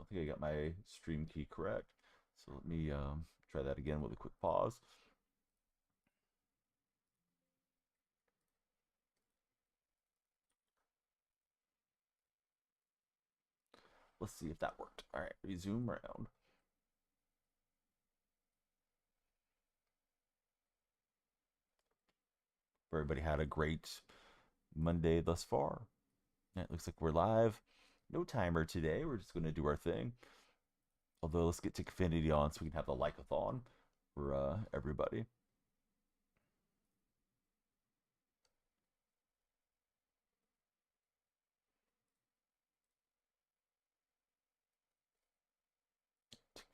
think I got my stream key correct. So let me try that again with a quick pause. Let's see if that worked. All right, resume round. Hope everybody had a great Monday thus far. Yeah, it looks like we're live. No timer today. We're just going to do our thing. Although, let's get to Infinity on so we can have the like-a-thon for everybody.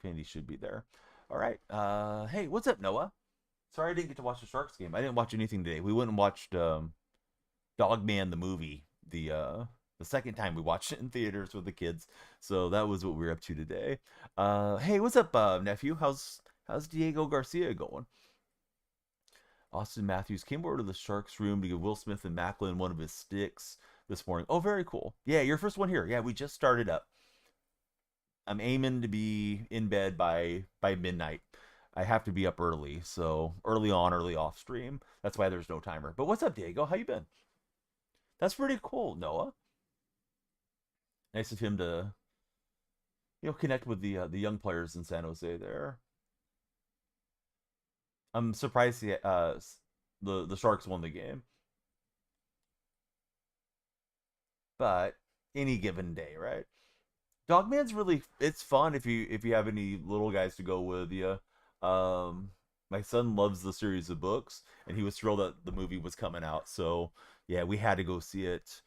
Infinity should be there. All right. Hey, what's up, Noah? Sorry I didn't get to watch the Sharks game. I didn't watch anything today. We went and watched Dogman the movie the second time we watched it in theaters with the kids. So that was what we were up to today. Hey, what's up, nephew? How's Diego Garcia going? Austin Matthews came over to the Sharks room to give Will Smith and Macklin one of his sticks this morning. Oh, very cool. Yeah, your first one here. Yeah, we just started up. I'm aiming to be in bed by midnight. I have to be up early, so early on, early off stream. That's why there's no timer. But what's up, Diego? How you been? That's pretty cool, Noah. Nice of him to connect with the young players in San Jose there. I'm surprised the Sharks won the game, but any given day, right? Dogman's really it's fun if you have any little guys to go with you. My son loves the series of books, and he was thrilled that the movie was coming out. So yeah, we had to go see it.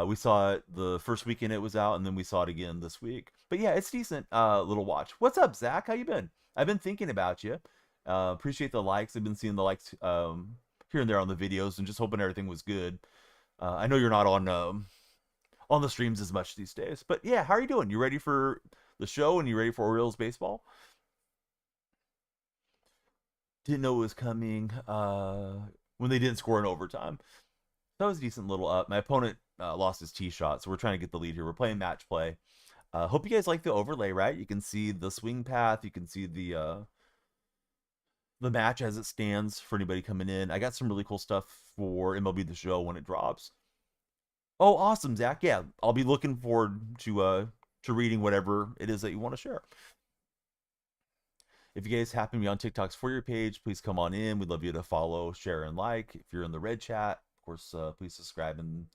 We saw it the first weekend it was out, and then we saw it again this week. But yeah, it's decent. Little watch. What's up, Zach? How you been? I've been thinking about you. Appreciate the likes. I've been seeing the likes here and there on the videos, and just hoping everything was good. I know you're not on the streams as much these days. But yeah, how are you doing? You ready for the show and you ready for Orioles baseball? Didn't know it was coming when they didn't score in overtime. That was a decent little up. My opponent lost his tee shot, so we're trying to get the lead here. We're playing match play. Hope you guys like the overlay, right? You can see the swing path. You can see the match as it stands for anybody coming in. I got some really cool stuff for MLB The Show when it drops. Oh, awesome, Zach. Yeah, I'll be looking forward to reading whatever it is that you want to share. If you guys happen to be on TikTok's For Your page, please come on in. We'd love you to follow, share, and like. If you're in the red chat, of course, please subscribe and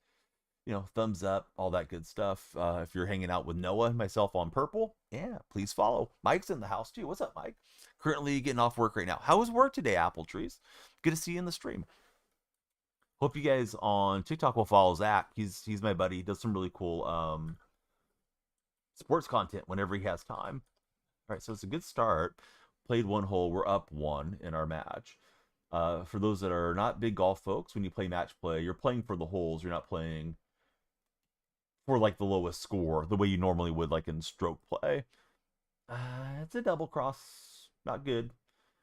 thumbs up, all that good stuff. If you're hanging out with Noah and myself on purple, yeah, please follow. Mike's in the house too. What's up, Mike? Currently getting off work right now. How was work today, Apple Trees? Good to see you in the stream. Hope you guys on TikTok will follow Zach. He's my buddy. He does some really cool sports content whenever he has time. All right, so it's a good start. Played one hole. We're up one in our match. For those that are not big golf folks, when you play match play, you're playing for the holes. You're not playing for like the lowest score the way you normally would like in stroke play. It's a double cross. Not good,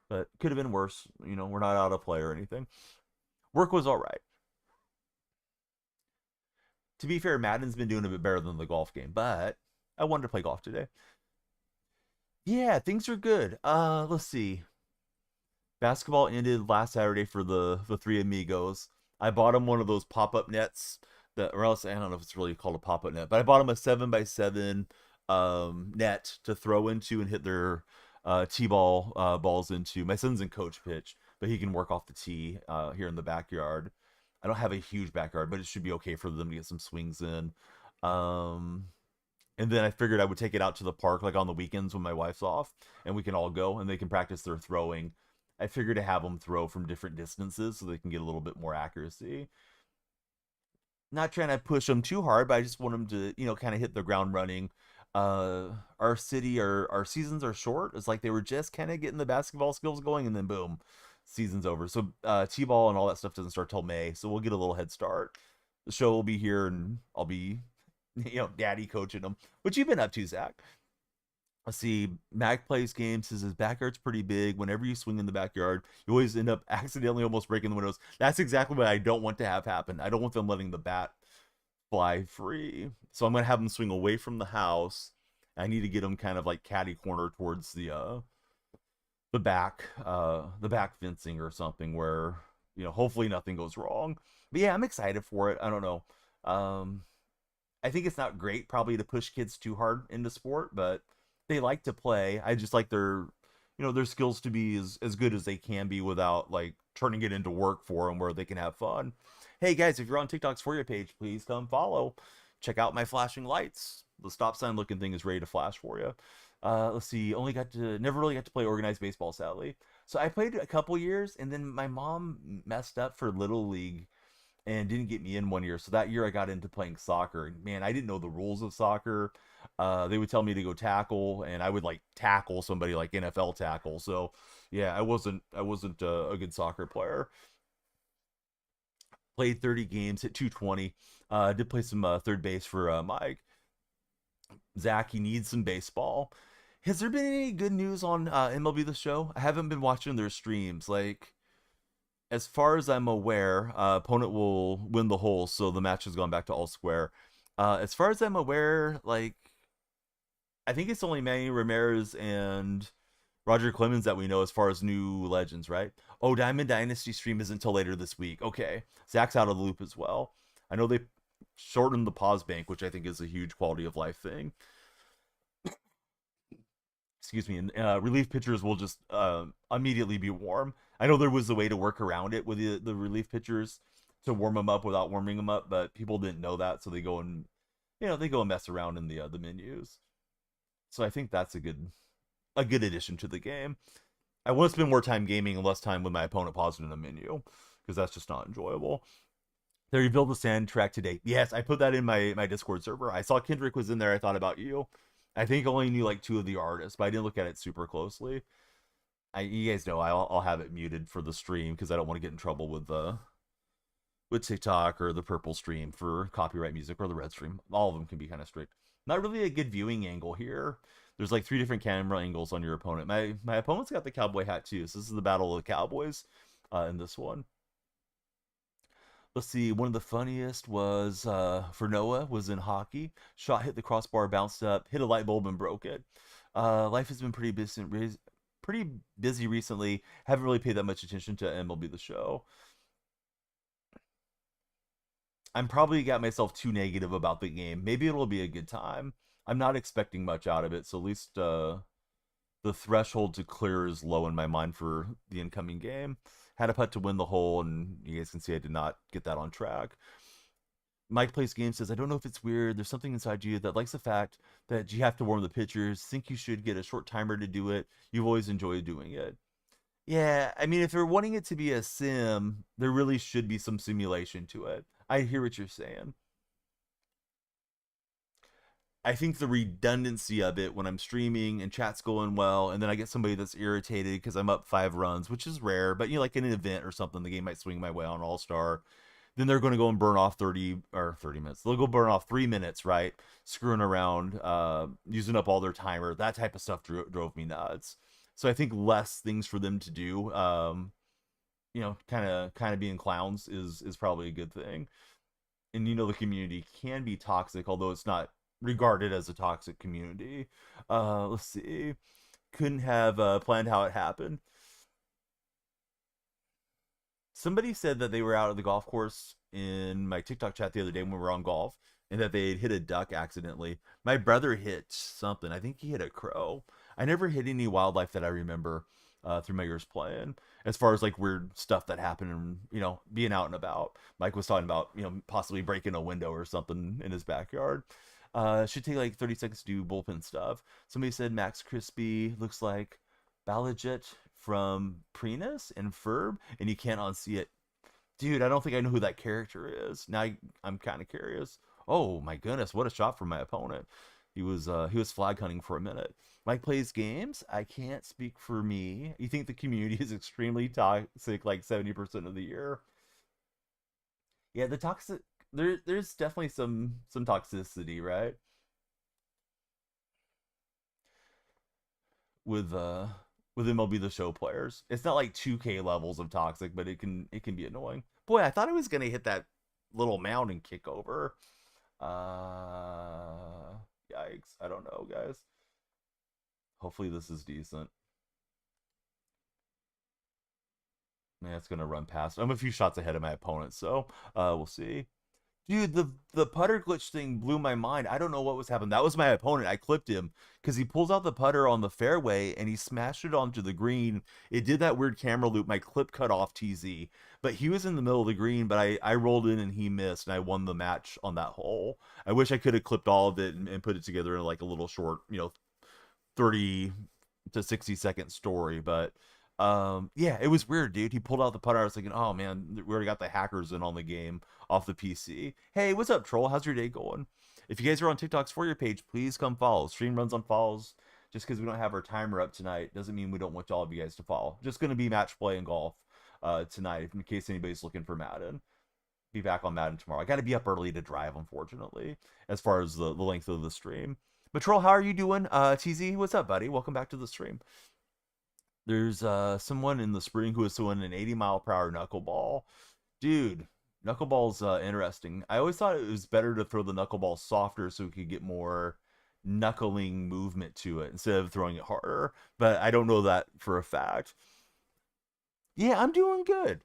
but could have been worse. We're not out of play or anything. Work was all right. To be fair, Madden's been doing a bit better than the golf game, but I wanted to play golf today. Yeah, things are good. Let's see. Basketball ended last Saturday for the three amigos. I bought them one of those pop up nets that, or else I don't know if it's really called a pop up net, but I bought them a 7x7 net to throw into and hit their t-ball balls into. My son's in coach pitch, but he can work off the tee here in the backyard. I don't have a huge backyard, but it should be okay for them to get some swings in. Um, and then I figured I would take it out to the park like on the weekends when my wife's off, and we can all go and they can practice their throwing. I figured to have them throw from different distances so they can get a little bit more accuracy. Not trying to push them too hard, but I just want them to, kind of hit the ground running. Our city, our seasons are short. It's like they were just kind of getting the basketball skills going, and then boom, season's over. So t-ball and all that stuff doesn't start till May, so we'll get a little head start. The show will be here, and I'll be, daddy coaching them. What you been up to, Zach? Let's see. Mac plays games. Says his backyard's pretty big. Whenever you swing in the backyard, you always end up accidentally almost breaking the windows. That's exactly what I don't want to have happen. I don't want them letting the bat fly free. So I'm gonna have them swing away from the house I need to get him kind of like catty corner towards the back fencing or something where hopefully nothing goes wrong. But yeah, I'm excited for it. I don't know. Um, I think it's not great probably to push kids too hard into sport, but they like to play. I just like their skills to be as good as they can be without like turning it into work for them where they can have fun. Hey guys, if you're on TikTok's For You page, please come follow. Check out my flashing lights. The stop sign looking thing is ready to flash for you. Let's see. Never really got to play organized baseball, sadly. So I played a couple years, and then my mom messed up for Little League and didn't get me in one year. So that year I got into playing soccer. And man, I didn't know the rules of soccer. They would tell me to go tackle, and I would like tackle somebody like NFL tackle. So yeah, I wasn't a good soccer player. Played 30 games, hit 220. Did play some third base for Mike. Zach, he needs some baseball. Has there been any good news on MLB The Show? I haven't been watching their streams. Like, as far as I'm aware, opponent will win the hole, so the match has gone back to all square. As far as I'm aware, like I think it's only Manny Ramirez and Roger Clemens that we know as far as new legends, right? Oh, Diamond Dynasty stream isn't until later this week. Okay, Zach's out of the loop as well. I know they shortened the pause bank, which I think is a huge quality of life thing. Excuse me, and relief pitchers will just immediately be warm. I know there was a way to work around it with the relief pitchers to warm them up without warming them up, but people didn't know that, so they go and mess around in the menus. So I think that's a good addition to the game. I want to spend more time gaming and less time with my opponent pausing in a menu because that's just not enjoyable. They revealed the soundtrack today. Yes, I put that in my Discord server. I saw Kendrick was in there. I thought about you. I think I only knew like two of the artists, but I didn't look at it super closely. You guys know I'll have it muted for the stream because I don't want to get in trouble with TikTok or the purple stream for copyright music or the red stream. All of them can be kind of strict. Not really a good viewing angle here. There's like three different camera angles on your opponent. My opponent's got the cowboy hat too, so this is the battle of the cowboys in this one. Let's see. One of the funniest was for Noah was in hockey. Shot hit the crossbar, bounced up, hit a light bulb, and broke it. Life has been pretty busy recently. Haven't really paid that much attention to MLB The Show. I'm probably got myself too negative about the game. Maybe it'll be a good time. I'm not expecting much out of it, so at least the threshold to clear is low in my mind for the incoming game. Had a putt to win the hole, and you guys can see I did not get that on track. Mike Plays Game says, I don't know if it's weird. There's something inside you that likes the fact that you have to warm the pitchers. Think you should get a short timer to do it. You've always enjoyed doing it. Yeah, I mean, if they're wanting it to be a sim, there really should be some simulation to it. I hear what you're saying. I think the redundancy of it when I'm streaming and chat's going well, and then I get somebody that's irritated because I'm up 5 runs, which is rare, but like in an event or something, the game might swing my way on All Star. Then they're going to go and burn off 30 minutes. They'll go burn off 3 minutes, right? Screwing around, using up all their timer. That type of stuff drove me nuts. So I think less things for them to do, kind of being clowns is probably a good thing. And the community can be toxic, although it's not regarded as a toxic community. Let's see. Couldn't have planned how it happened. Somebody said that they were out at the golf course in my TikTok chat the other day when we were on golf, and that they had hit a duck accidentally. My brother hit something. I think he hit a crow. I never hit any wildlife that I remember through my years playing. As far as like weird stuff that happened and being out and about. Mike was talking about possibly breaking a window or something in his backyard. Should take like 30 seconds to do bullpen stuff. Somebody said Max Crispy looks like Balajet from Prenus and Ferb, and you can't unsee it. Dude, I don't think I know who that character is. Now I'm kind of curious. Oh my goodness, what a shot from my opponent. He was flag hunting for a minute. Mike Plays Games. I can't speak for me. You think the community is extremely toxic like 70% of the year? Yeah, the toxic there's definitely some toxicity, right? With with MLB The Show players. It's not like 2K levels of toxic, but it can be annoying. Boy, I thought I was gonna hit that little mound and kick over. Uh Yikes. I don't know, guys. Hopefully this is decent. Man, it's gonna run past. I'm a few shots ahead of my opponent, so we'll see. Dude, the putter glitch thing blew my mind. I don't know what was happening. That was my opponent. I clipped him because he pulls out the putter on the fairway and he smashed it onto the green. It did that weird camera loop. My clip cut off TZ, but he was in the middle of the green. But I rolled in and he missed, and I won the match on that hole. I wish I could have clipped all of it and put it together in like a little short, 30 to 60-second story. But yeah, it was weird, dude. He pulled out the putter. I was thinking, oh man, we already got the hackers in on the game off the PC. Hey, what's up, troll? How's your day going? If you guys are on TikTok's For You page, please come follow. Stream runs on follows. Just because we don't have our timer up tonight doesn't mean we don't want all of you guys to follow. Just going to be match play and golf tonight, in case anybody's looking for Madden. Be back on Madden tomorrow. I got to be up early to drive, unfortunately, as far as the length of the stream. But troll, how are you doing? TZ, what's up, buddy? Welcome back to the stream. There's someone in the spring who was throwing an 80-mile-per-hour knuckleball. Dude, knuckleball's interesting. I always thought it was better to throw the knuckleball softer so we could get more knuckling movement to it instead of throwing it harder. But I don't know that for a fact. Yeah, I'm doing good.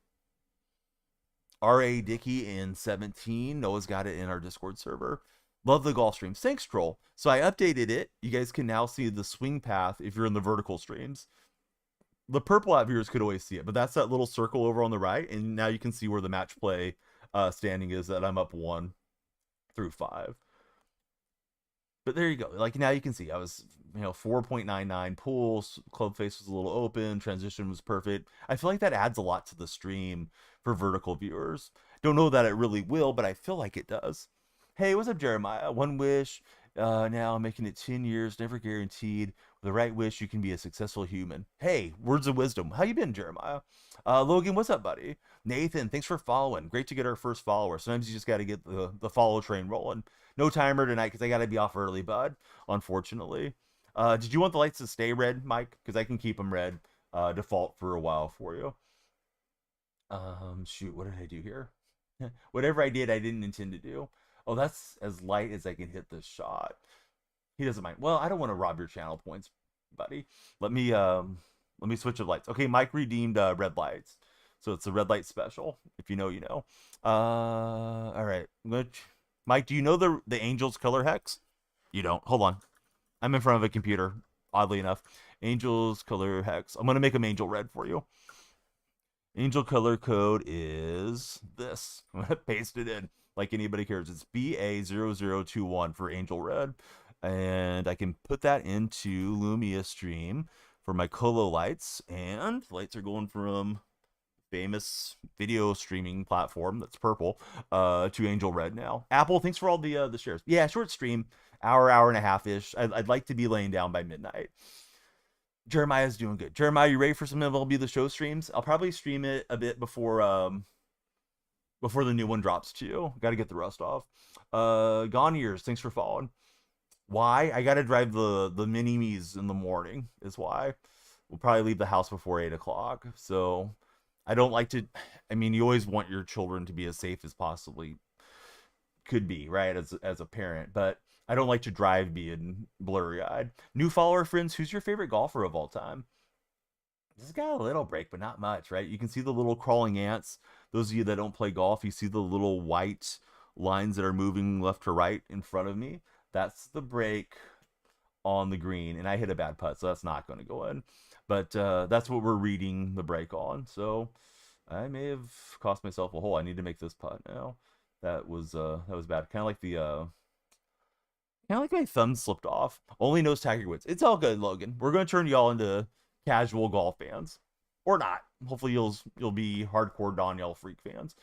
R.A. Dickey in 17. Noah's got it in our Discord server. Love the golf streams. Thanks, troll. So I updated it. You guys can now see the swing path if you're in the vertical streams. The purple app viewers could always see it, but that's that little circle over on the right, and now you can see where the match play standing is, that I'm up 1 through 5. But there you go. Like, now you can see I was 4.99 pools, club face was a little open, transition was perfect. I feel like that adds a lot to the stream for vertical viewers. Don't know that it really will, but I feel like it does. Hey, what's up, Jeremiah? One wish. Now I'm making it 10 years, never guaranteed. With the right wish, you can be a successful human. Hey, words of wisdom. How you been, Jeremiah? Logan, what's up, buddy? Nathan, thanks for following. Great to get our first follower. Sometimes you just got to get the follow train rolling. No timer tonight because I got to be off early, bud, unfortunately. Did you want the lights to stay red, Mike? Because I can keep them red default for a while for you. Shoot, what did I do here? Whatever I did, I didn't intend to do. Oh, that's as light as I can hit this shot. He doesn't mind. Well, I don't want to rob your channel points, buddy. Let me switch of lights. Okay, Mike redeemed red lights. So it's a red light special. If you know, you know. All right. Mike, do you know the Angels color hex? You don't. Hold on. I'm in front of a computer, oddly enough. Angels color hex. I'm going to make them angel red for you. Angel color code is this. I'm going to paste it in like anybody cares. It's BA0021 for angel red. And I can put that into Lumia stream for my colo lights. And lights are going from famous video streaming platform that's purple to angel red now. Apple, thanks for all the shares. Yeah, short stream, hour and a half-ish. I'd like to be laying down by midnight. Jeremiah's doing good. Jeremiah, you ready for some MLB The Show streams? I'll probably stream it a bit before the new one drops too. Got to get the rust off. Gone Years, thanks for following. Why? I got to drive the mini-me's in the morning is why. We'll probably leave the house before 8 o'clock. So I don't like to, I mean, you always want your children to be as safe as possibly could be, right, as a parent. But I don't like to drive being blurry-eyed. New follower friends, who's your favorite golfer of all time? This got a little break, but not much, right? You can see the little crawling ants. Those of you that don't play golf, you see the little white lines that are moving left to right in front of me. That's the break on the green, and I hit a bad putt, so that's not going to go in. But that's what we're reading the break on. So I may have cost myself a hole. I need to make this putt now. That was bad. Kind of like my thumb slipped off. Only knows Tiger Woods. It's all good, Logan. We're gonna turn y'all into casual golf fans, or not. Hopefully you'll be hardcore Danielle freak fans.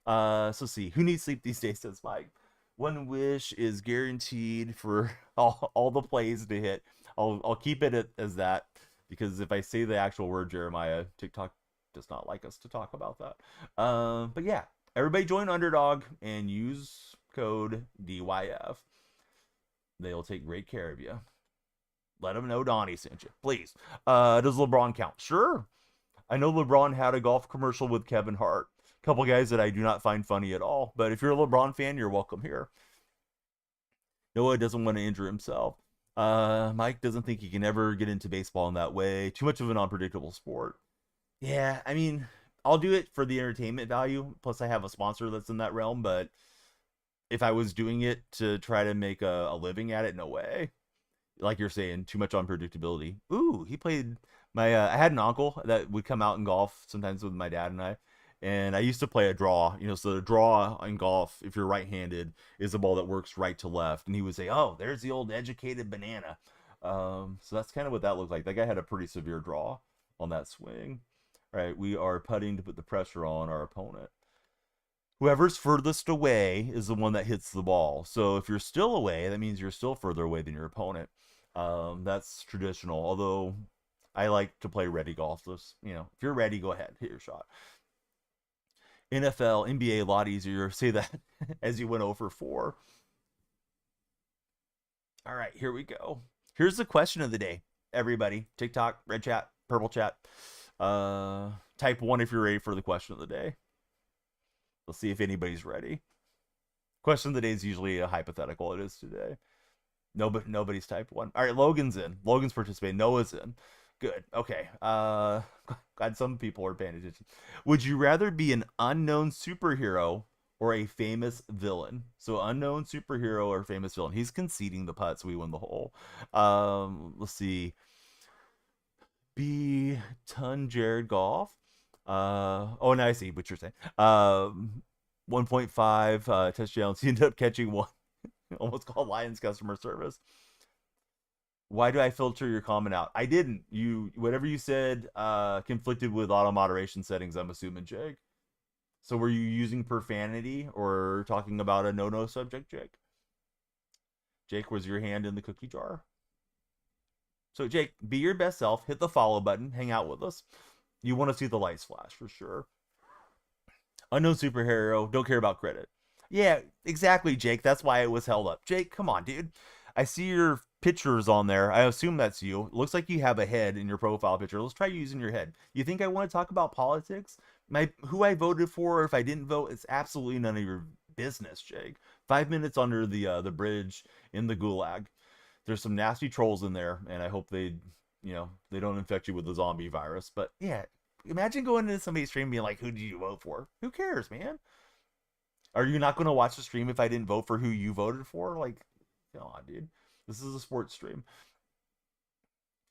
So see, who needs sleep these days? Says Mike. One wish is guaranteed for all the plays to hit. I'll keep it as that, because if I say the actual word Jeremiah, TikTok does not like us to talk about that. But yeah, everybody join Underdog and use code DYF. They'll take great care of you. Let them know Donnie sent you, please. Does LeBron count? Sure. I know LeBron had a golf commercial with Kevin Hart. A couple guys that I do not find funny at all. But if you're a LeBron fan, you're welcome here. Noah doesn't want to injure himself. Mike doesn't think he can ever get into baseball in that way. Too much of an unpredictable sport. Yeah, I mean, I'll do it for the entertainment value. Plus, I have a sponsor that's in that realm. But if I was doing it to try to make a living at it, no way. Like you're saying, too much unpredictability. Ooh, he played my. I had an uncle that would come out and golf sometimes with my dad and I, and I used to play a draw. So the draw in golf, if you're right-handed, is a ball that works right to left, and he would say, "Oh, there's the old educated banana." So that's kind of what that looked like. That guy had a pretty severe draw on that swing. All right, we are putting to put the pressure on our opponent. Whoever's furthest away is the one that hits the ball. So if you're still away, that means you're still further away than your opponent. That's traditional. Although I like to play ready golf. So, if you're ready, go ahead, hit your shot. NFL, NBA, a lot easier. Say that as you went over 4. All right, here we go. Here's the question of the day, everybody. TikTok, red chat, purple chat. Type 1 if you're ready for the question of the day. Let's see if anybody's ready. Question of the day is usually a hypothetical. It is today. Nobody's type 1. All right, Logan's in. Logan's participating. Noah's in. Good. Okay. Glad some people are paying attention. Would you rather be an unknown superhero or a famous villain? So unknown superhero or famous villain. He's conceding the putt, so we win the hole. Let's see. B. Ton Jared Goff. Oh, now I see what you're saying. 1.5 touchdowns. He ended up catching one. Almost called Lions customer service. Why do I filter your comment out? I didn't. Whatever you said conflicted with auto moderation settings, I'm assuming, Jake. So were you using profanity or talking about a no subject, Jake? Jake, was your hand in the cookie jar? So Jake, be your best self. Hit the follow button. Hang out with us. You want to see the lights flash for sure. Unknown superhero. Don't care about credit. Yeah, exactly, Jake. That's why it was held up. Jake, come on, dude. I see your pictures on there. I assume that's you. It looks like you have a head in your profile picture. Let's try using your head. You think I want to talk about politics? Who I voted for, or if I didn't vote, it's absolutely none of your business, Jake. 5 minutes under the bridge in the gulag. There's some nasty trolls in there, and I hope they don't infect you with the zombie virus. But yeah, imagine going into somebody's stream being like, "Who did you vote for?" Who cares, man? Are you not going to watch the stream if I didn't vote for who you voted for? Like, come on, dude. This is a sports stream.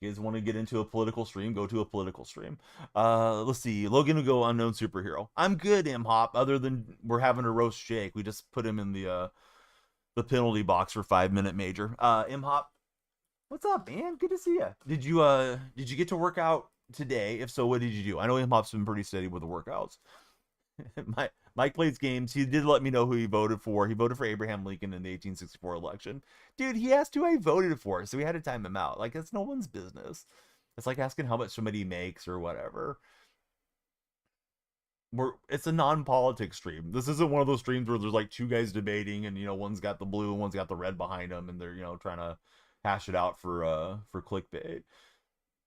You guys want to get into a political stream? Go to a political stream. Let's see. Logan will go unknown superhero. I'm good, M Hop. Other than we're having a roast Jake, we just put him in the penalty box for 5-minute major. M Hop, what's up, man? Good to see you. Did you get to work out today? If so, what did you do? I know M Hop's been pretty steady with the workouts. Mike plays games. He did let me know who he voted for. He voted for Abraham Lincoln in the 1864 election. Dude, he asked who I voted for, so we had to time him out. Like, it's no one's business. It's like asking how much somebody makes or whatever. It's a non-politics stream. This isn't one of those streams where there's like 2 guys debating and one's got the blue and one's got the red behind them and they're trying to hash it out for clickbait.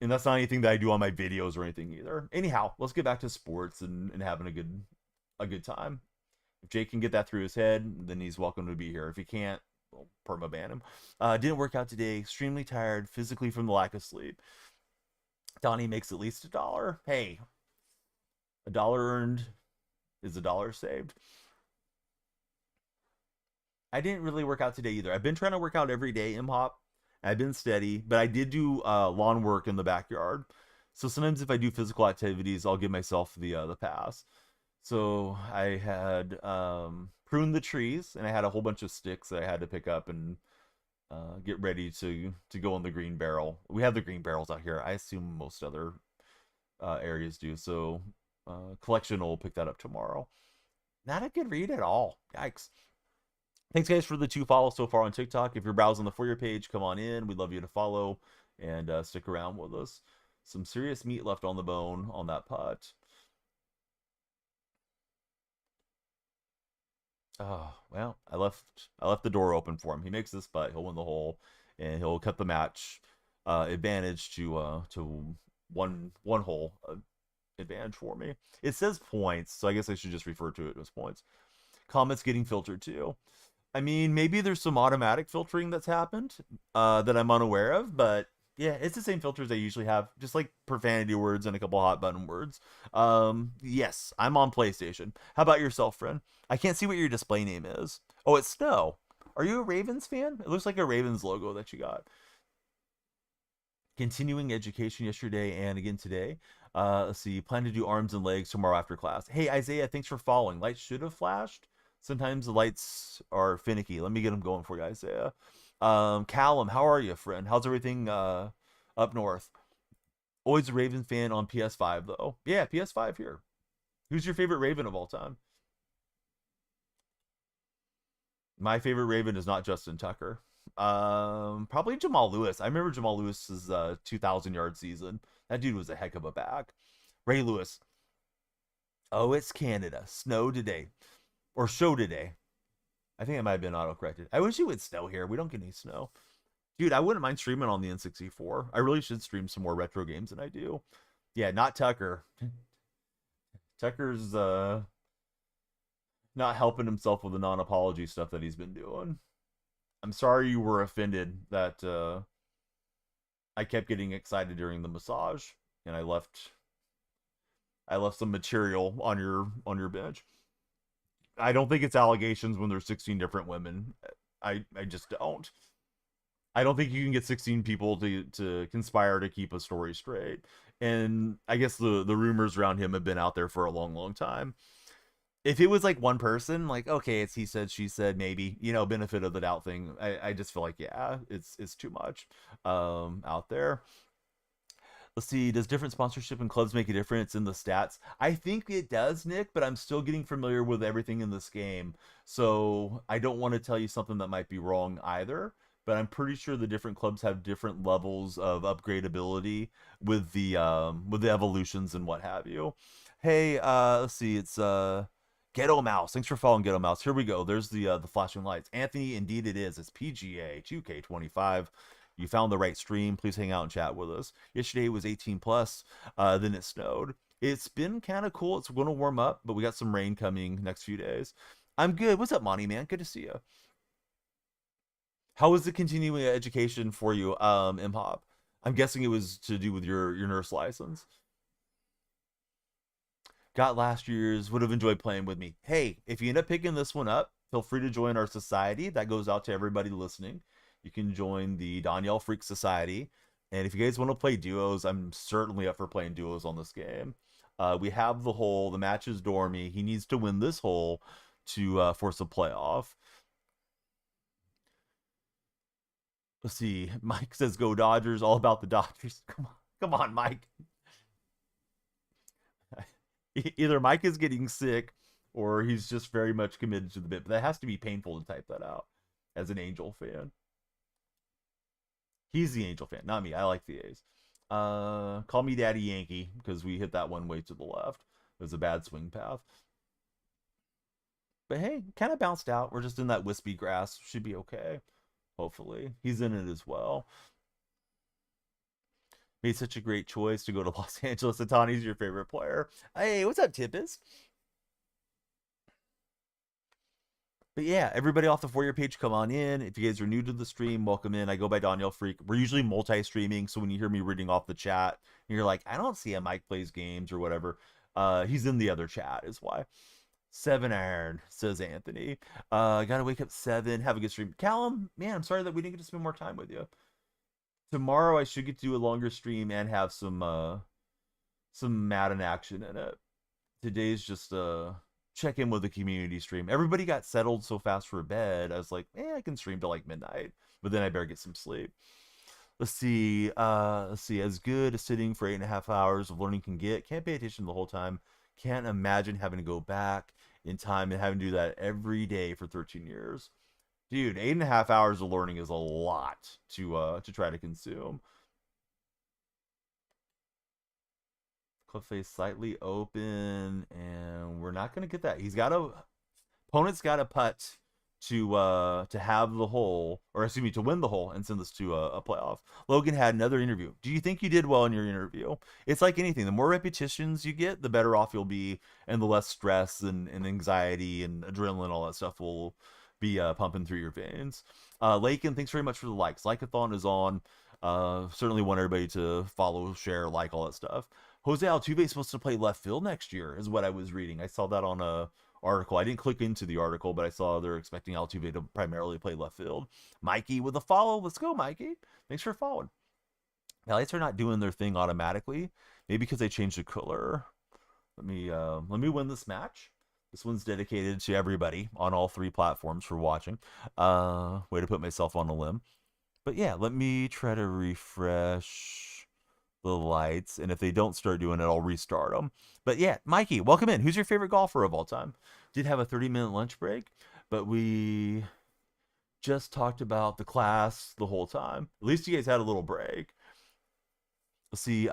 And that's not anything that I do on my videos or anything either. Anyhow, let's get back to sports and having a good time. If Jake can get that through his head, then he's welcome to be here. If he can't, we'll perma-ban him. Didn't work out today. Extremely tired physically from the lack of sleep. Donnie makes at least $1. Hey, $1 earned is $1 saved. I didn't really work out today either. I've been trying to work out every day, M-Hop. I've been steady, but I did do lawn work in the backyard. So sometimes if I do physical activities, I'll give myself the pass. So I had pruned the trees, and I had a whole bunch of sticks that I had to pick up and get ready to go in the green barrel. We have the green barrels out here. I assume most other areas do. So collection will pick that up tomorrow. Not a good read at all. Yikes. Thanks, guys, for the 2 follows so far on TikTok. If you're browsing the For You page, come on in. We'd love you to follow and stick around with us. Some serious meat left on the bone on that putt. Oh, well, I left the door open for him. He makes this putt, he'll win the hole, and he'll cut the match advantage to one hole advantage for me. It says points, so I guess I should just refer to it as points. Comments getting filtered too. I mean, maybe there's some automatic filtering that's happened that I'm unaware of, but yeah, it's the same filters I usually have, just like profanity words and a couple hot button words. Yes, I'm on PlayStation. How about yourself, friend? I can't see what your display name is. Oh, it's Snow. Are you a Ravens fan? It looks like a Ravens logo that you got. Continuing education yesterday and again today. Let's see. Plan to do arms and legs tomorrow after class. Hey, Isaiah, thanks for following. Lights should have flashed. Sometimes the lights are finicky. Let me get them going for you, Isaiah. Callum, how are you, friend? How's everything up north? Always a Raven fan on PS5, though. Yeah, PS5 here. Who's your favorite Raven of all time? My favorite Raven is not Justin Tucker. Probably Jamal Lewis. I remember Jamal Lewis's 2,000 yard season. That dude was a heck of a back. Ray Lewis. Oh, it's Canada. Snow today or show today. I think it might have been auto corrected. I wish it would snow here. We don't get any snow. Dude, I wouldn't mind streaming on the N64. I really should stream some more retro games than I do. Yeah, not Tucker. Tucker's not helping himself with the non-apology stuff that he's been doing. I'm sorry you were offended that I kept getting excited during the massage and I left some material on your bench. I don't think it's allegations when there's 16 different women. I just don't. I don't think you can get 16 people to conspire to keep a story straight. And I guess the rumors around him have been out there for a long, long time. If it was like one person, like okay, it's he said, she said, maybe benefit of the doubt thing. I just feel like yeah, it's too much out there. Let's see, does different sponsorship and clubs make a difference in the stats? I think it does, Nick, but I'm still getting familiar with everything in this game. So I don't want to tell you something that might be wrong either. But I'm pretty sure the different clubs have different levels of upgradability with the evolutions and what have you. Hey, let's see, it's Ghetto Mouse. Thanks for following Ghetto Mouse. Here we go. There's the flashing lights. Anthony, indeed it is. It's PGA 2K25. You found the right stream. Please hang out and chat with us. Yesterday was 18 plus. Then it snowed. It's been kind of cool. It's going to warm up, but we got some rain coming next few days. I'm good. What's up, Monty, man? Good to see you. How was the continuing education for you, MHOP? I'm guessing it was to do with your nurse license. Got last year's, would have enjoyed playing with me. Hey, if you end up picking this one up, feel free to join our society. That goes out to everybody listening. You can join the Danielle Freak Society. And if you guys want to play duos, I'm certainly up for playing duos on this game. We have the hole. The match is Dormy. He needs to win this hole to force a playoff. Let's see. Mike says go Dodgers. All about the Dodgers. Come on, Mike. Either Mike is getting sick or he's just very much committed to the bit. But that has to be painful to type that out as an Angel fan. He's the Angel fan, not me. I like the A's. Call me Daddy Yankee because we hit that one way to the left. It was a bad swing path. But hey, kind of bounced out. We're just in that wispy grass. Should be okay. Hopefully. He's in it as well. Made such a great choice to go to Los Angeles. Atani's your favorite player. Hey, what's up, Tippis? But yeah, everybody off the For Your page, come on in. If you guys are new to the stream, welcome in. I go by Danielle Freak. We're usually multi-streaming, so when you hear me reading off the chat, and you're like, I don't see a Mike plays games or whatever. He's in the other chat, is why. 7 iron, says Anthony. Gotta wake up 7. Have a good stream. Callum, man, I'm sorry that we didn't get to spend more time with you. Tomorrow I should get to do a longer stream and have some Madden action in it. Today's just check in with the community stream. Everybody got settled so fast for bed. I was like, I can stream till like midnight, but then I better get some sleep. Let's see. As good as sitting for 8.5 hours of learning can get. Can't pay attention the whole time. Can't imagine having to go back in time and having to do that every day for 13 years. Dude, 8.5 hours of learning is a lot to try to consume. Cliff face slightly open, and we're not gonna get that. Opponent's got a putt to have the hole, or excuse me, to win the hole and send this to a playoff. Logan had another interview. Do you think you did well in your interview? It's like anything. The more repetitions you get, the better off you'll be, and the less stress and anxiety and adrenaline, all that stuff will be pumping through your veins. Lakin, thanks very much for the likes. Likeathon is on. Certainly want everybody to follow, share, like all that stuff. Jose Altuve is supposed to play left field next year, is what I was reading. I saw that on a article. I didn't click into the article, but I saw they're expecting Altuve to primarily play left field. Mikey with a follow. Let's go, Mikey. Thanks for following. The lights are not doing their thing automatically. Maybe because they changed the color. Let me win this match. This one's dedicated to everybody on all three platforms for watching. Way to put myself on a limb. But yeah, let me try to refresh the lights, and if they don't start doing it, I'll restart them. But yeah, Mikey, welcome in. Who's your favorite golfer of all time? Did have a 30-minute lunch break, but we just talked about the class the whole time. At least you guys had a little break. Let's see.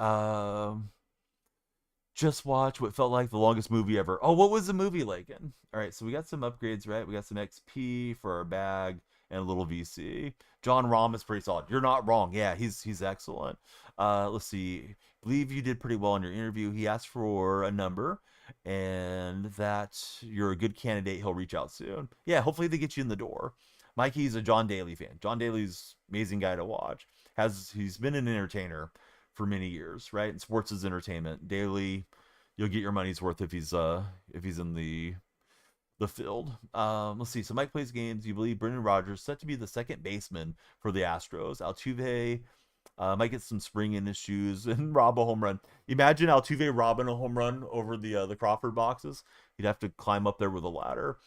Just watch what felt like the longest movie ever. Oh, what was the movie like? All right, so we got some upgrades, right? We got some XP for our bag and a little VC. John Rahm is pretty solid. You're not wrong. Yeah, he's excellent. Let's see. Believe you did pretty well in your interview. He asked for a number, and that you're a good candidate. He'll reach out soon. Yeah, hopefully they get you in the door. Mikey's a John Daly fan. John Daly's amazing guy to watch. He's been an entertainer for many years, right? And sports is entertainment. Daily, you'll get your money's worth if he's in the field. Let's see. So Mike plays games. You believe Brendan Rodgers set to be the second baseman for the Astros. Altuve might get some spring in his shoes and rob a home run. Imagine Altuve robbing a home run over the Crawford boxes. He'd have to climb up there with a ladder.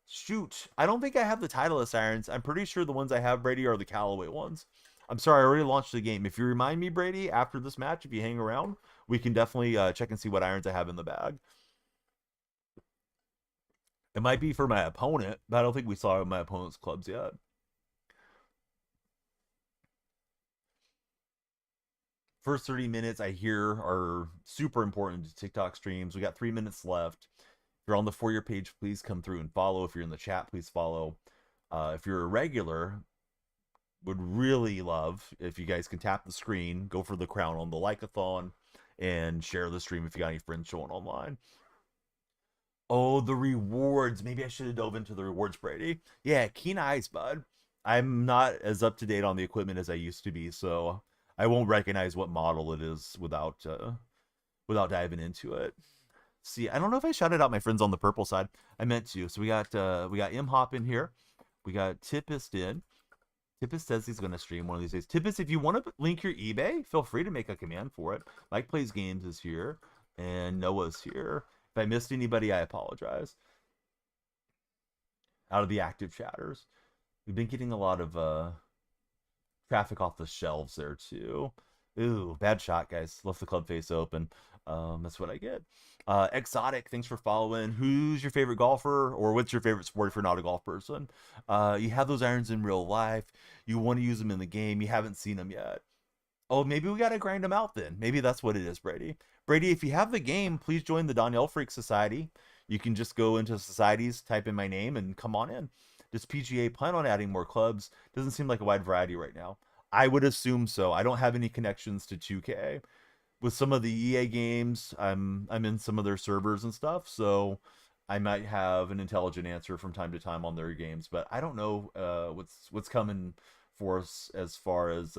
Shoot. I don't think I have the Titleist irons. I'm pretty sure the ones I have, Brady, are the Callaway ones. I'm sorry, I already launched the game. If you remind me, Brady, after this match, if you hang around, we can definitely check and see what irons I have in the bag. It might be for my opponent, but I don't think we saw my opponent's clubs yet. First 30 minutes, I hear, are super important to TikTok streams. We got 3 minutes left. If you're on the For Your page, please come through and follow. If you're in the chat, please follow. If you're a regular, would really love if you guys can tap the screen, go for the crown on the Likeathon, and share the stream if you got any friends showing online. Oh, the rewards. Maybe I should have dove into the rewards, Brady. Yeah, keen eyes, bud. I'm not as up to date on the equipment as I used to be, so I won't recognize what model it is without diving into it. See, I don't know if I shouted out my friends on the purple side. I meant to. So we got M Hop in here. We got Tippist in. Tippist says he's going to stream one of these days. Tippist, if you want to link your eBay, feel free to make a command for it. Mike Plays Games is here, and Noah's here. If I missed anybody, I apologize. Out of the active chatters, we've been getting a lot of traffic off the shelves there too. Ooh, bad shot, guys. Left the club face open. That's what I get. Exotic, thanks for following. Who's your favorite golfer, or what's your favorite sport if you're not a golf person? You have those irons in real life. You want to use them in the game. You haven't seen them yet. Oh, maybe we got to grind them out then. Maybe that's what it is, Brady. Brady, if you have the game, please join the Danielle Freak Society. You can just go into societies, type in my name, and come on in. Does PGA plan on adding more clubs? Doesn't seem like a wide variety right now. I would assume so. I don't have any connections to 2K. With some of the EA games, I'm in some of their servers and stuff, so I might have an intelligent answer from time to time on their games, but I don't know what's coming for us as far as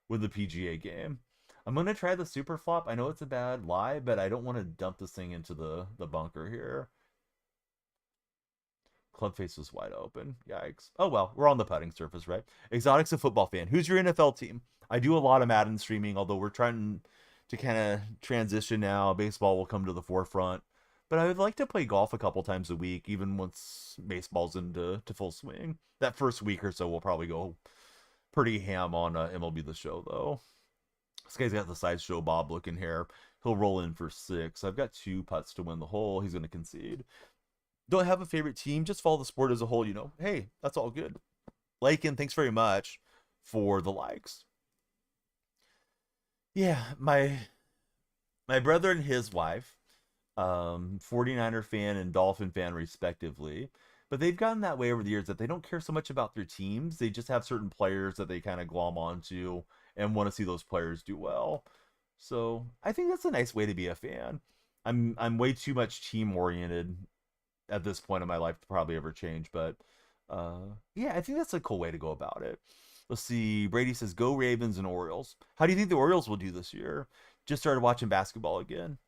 with the PGA game. I'm gonna try the super flop. I know it's a bad lie, but I don't want to dump this thing into the bunker here. Club face was wide open. Yikes. Oh well, we're on the putting surface, right? Exotic's a football fan. Who's your NFL team? I do a lot of Madden streaming, although we're trying to kind of transition now. Baseball will come to the forefront. But I would like to play golf a couple times a week, even once baseball's into full swing. That first week or so, we'll probably go pretty ham on MLB The Show, though. This guy's got the sideshow Bob looking hair. He'll roll in for 6. I've got 2 putts to win the hole. He's going to concede. Don't have a favorite team. Just follow the sport as a whole, Hey, that's all good. Lakin, thanks very much for the likes. Yeah, my brother and his wife, 49er fan and Dolphin fan respectively, but they've gotten that way over the years that they don't care so much about their teams. They just have certain players that they kind of glom onto and want to see those players do well. So I think that's a nice way to be a fan. I'm way too much team oriented at this point in my life to probably ever change. But yeah, I think that's a cool way to go about it. Let's see. Brady says, "Go Ravens and Orioles." How do you think the Orioles will do this year? Just started watching basketball again.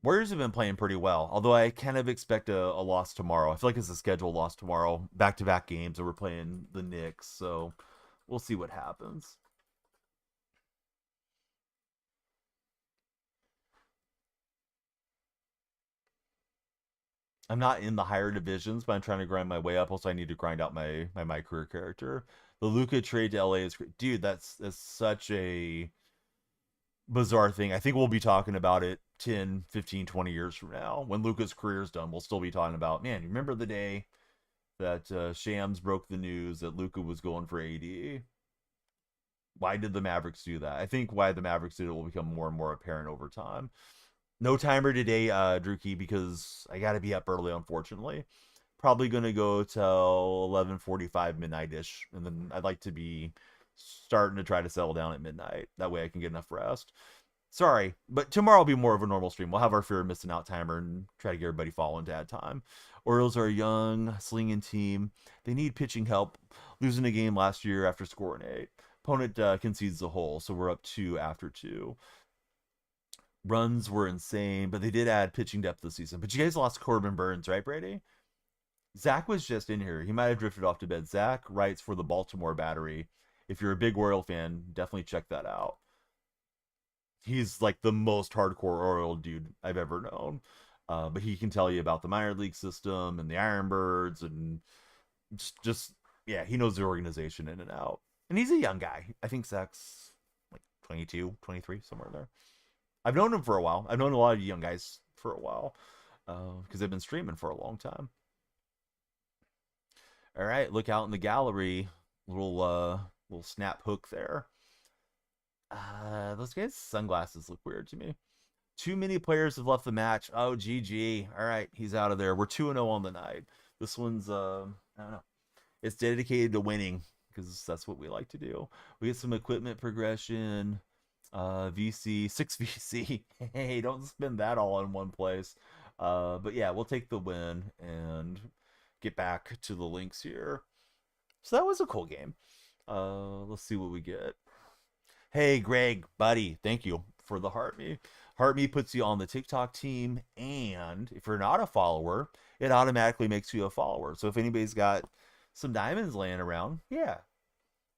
Warriors have been playing pretty well, although I kind of expect a loss tomorrow. I feel like it's a scheduled loss tomorrow, back-to-back games, and we're playing the Knicks, so we'll see what happens. I'm not in the higher divisions, but I'm trying to grind my way up. Also, I need to grind out my career character. The Luka trade to LA is great. Dude, that's such a bizarre thing. I think we'll be talking about it 10, 15, 20 years from now. When Luka's career is done, we'll still be talking about, man, you remember the day that Shams broke the news that Luka was going for AD? Why did the Mavericks do that? I think why the Mavericks did it will become more and more apparent over time. No timer today, Drewkey, because I got to be up early, unfortunately. Probably going to go till 11:45 midnight-ish, and then I'd like to be starting to try to settle down at midnight. That way I can get enough rest. Sorry, but tomorrow will be more of a normal stream. We'll have our fear of missing out timer and try to get everybody following to add time. Orioles are a young, slinging team. They need pitching help. Losing a game last year after scoring 8. Opponent concedes the hole, so we're up 2 after 2. Runs were insane, but they did add pitching depth this season. But you guys lost Corbin Burns, right, Brady? Zach was just in here. He might have drifted off to bed. Zach writes for the Baltimore Battery. If you're a big Oriole fan, definitely check that out. He's like the most hardcore Oriole dude I've ever known. But he can tell you about the minor league system and the Ironbirds and just yeah, he knows the organization in and out. And he's a young guy. I think Zach's like 22, 23, somewhere there. I've known him for a while. I've known a lot of young guys for a while because they've been streaming for a long time. All right, look out in the gallery. Little snap hook there. Those guys' sunglasses look weird to me. Too many players have left the match. Oh, GG. All right, he's out of there. We're 2-0 on the night. This one's I don't know. It's dedicated to winning because that's what we like to do. We get some equipment progression. VC, 6 VC. Hey, don't spend that all in one place. But yeah, we'll take the win and get back to the links here. So that was a cool game. Let's see what we get. Hey, Greg, buddy, thank you for the Heart Me. Heart Me puts you on the TikTok team, and if you're not a follower, it automatically makes you a follower. So if anybody's got some diamonds laying around, yeah,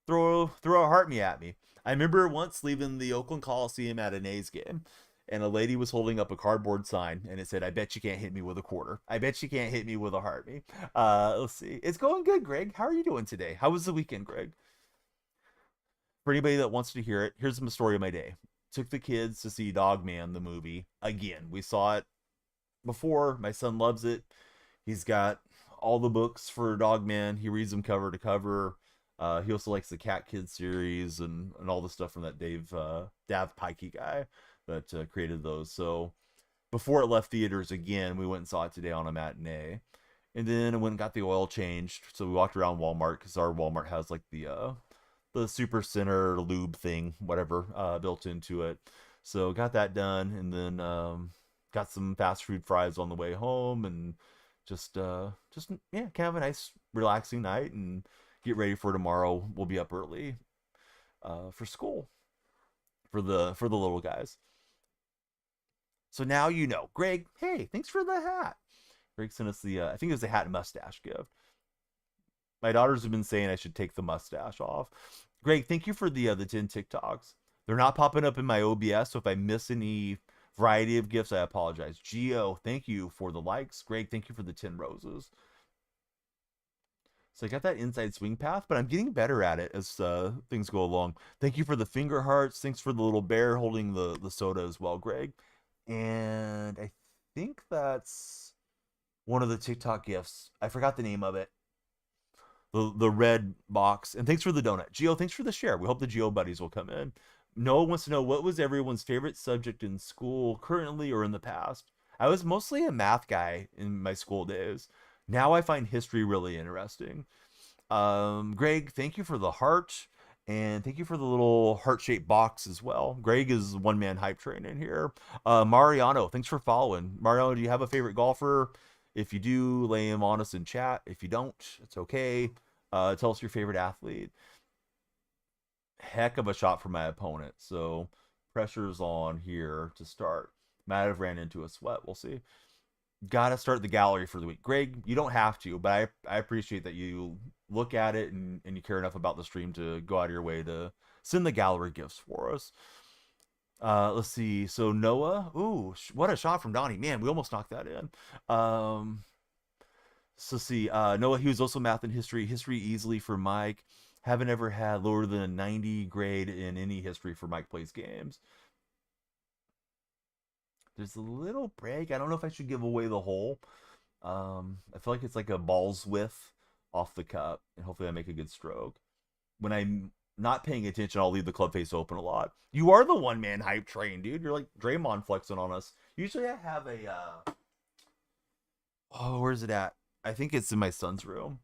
throw a Heart Me at me. I remember once leaving the Oakland Coliseum at an A's game, and a lady was holding up a cardboard sign, and it said, "I bet you can't hit me with a quarter. I bet you can't hit me with a Heart Me." Let's see. It's going good, Greg. How are you doing today? How was the weekend, Greg? For anybody that wants to hear it, here's the story of my day. Took the kids to see Dog Man, the movie. Again, we saw it before. My son loves it. He's got all the books for Dog Man. He reads them cover to cover. He also likes the Cat Kid series and all the stuff from that Dav Pikey guy that created those. So before it left theaters again, we went and saw it today on a matinee. And then I went and got the oil changed. So we walked around Walmart because our Walmart has like the super center lube thing, whatever, built into it. So got that done, and then got some fast food fries on the way home, and just yeah, kind of a nice relaxing night, and get ready for tomorrow. We'll be up early for school for the little guys. So now you know, Greg. Hey, thanks for the hat. Greg sent us the I think it was a hat and mustache gift. My daughters have been saying I should take the mustache off. Greg, thank you for the 10 TikToks. They're not popping up in my OBS, so if I miss any variety of gifts, I apologize. Geo, thank you for the likes. Greg, thank you for the 10 roses. So I got that inside swing path, but I'm getting better at it as things go along. Thank you for the finger hearts. Thanks for the little bear holding the soda as well, Greg. And I think that's one of the TikTok gifts. I forgot the name of it. The red box. And thanks for the donut. Geo, thanks for the share. We hope the Geo buddies will come in. Noah wants to know, what was everyone's favorite subject in school currently or in the past? I was mostly a math guy in my school days. Now I find history really interesting. Greg, thank you for the heart. And thank you for the little heart-shaped box as well. Greg is one-man hype train in here. Mariano, thanks for following. Mariano, do you have a favorite golfer? If you do, lay them on us in chat. If you don't, it's okay. Tell us your favorite athlete. Heck of a shot for my opponent. So pressure's on here to start. Might have ran into a sweat. We'll see. Gotta start the gallery for the week. Greg, you don't have to, but I appreciate that you look at it and you care enough about the stream to go out of your way to send the gallery gifts for us. Let's see. So Noah, ooh, what a shot from Donnie. Man, we almost knocked that in. So see, Noah, he was also math and history. History easily for Mike. Haven't ever had lower than a 90 grade in any history for Mike Plays Games. There's a little break. I don't know if I should give away the hole. I feel like it's like a ball's width off the cup, and hopefully I make a good stroke. When I'm not paying attention, I'll leave the club face open a lot. You are the one man hype train, dude. You're like Draymond flexing on us. Usually I have a oh, where's it at? I think it's in my son's room.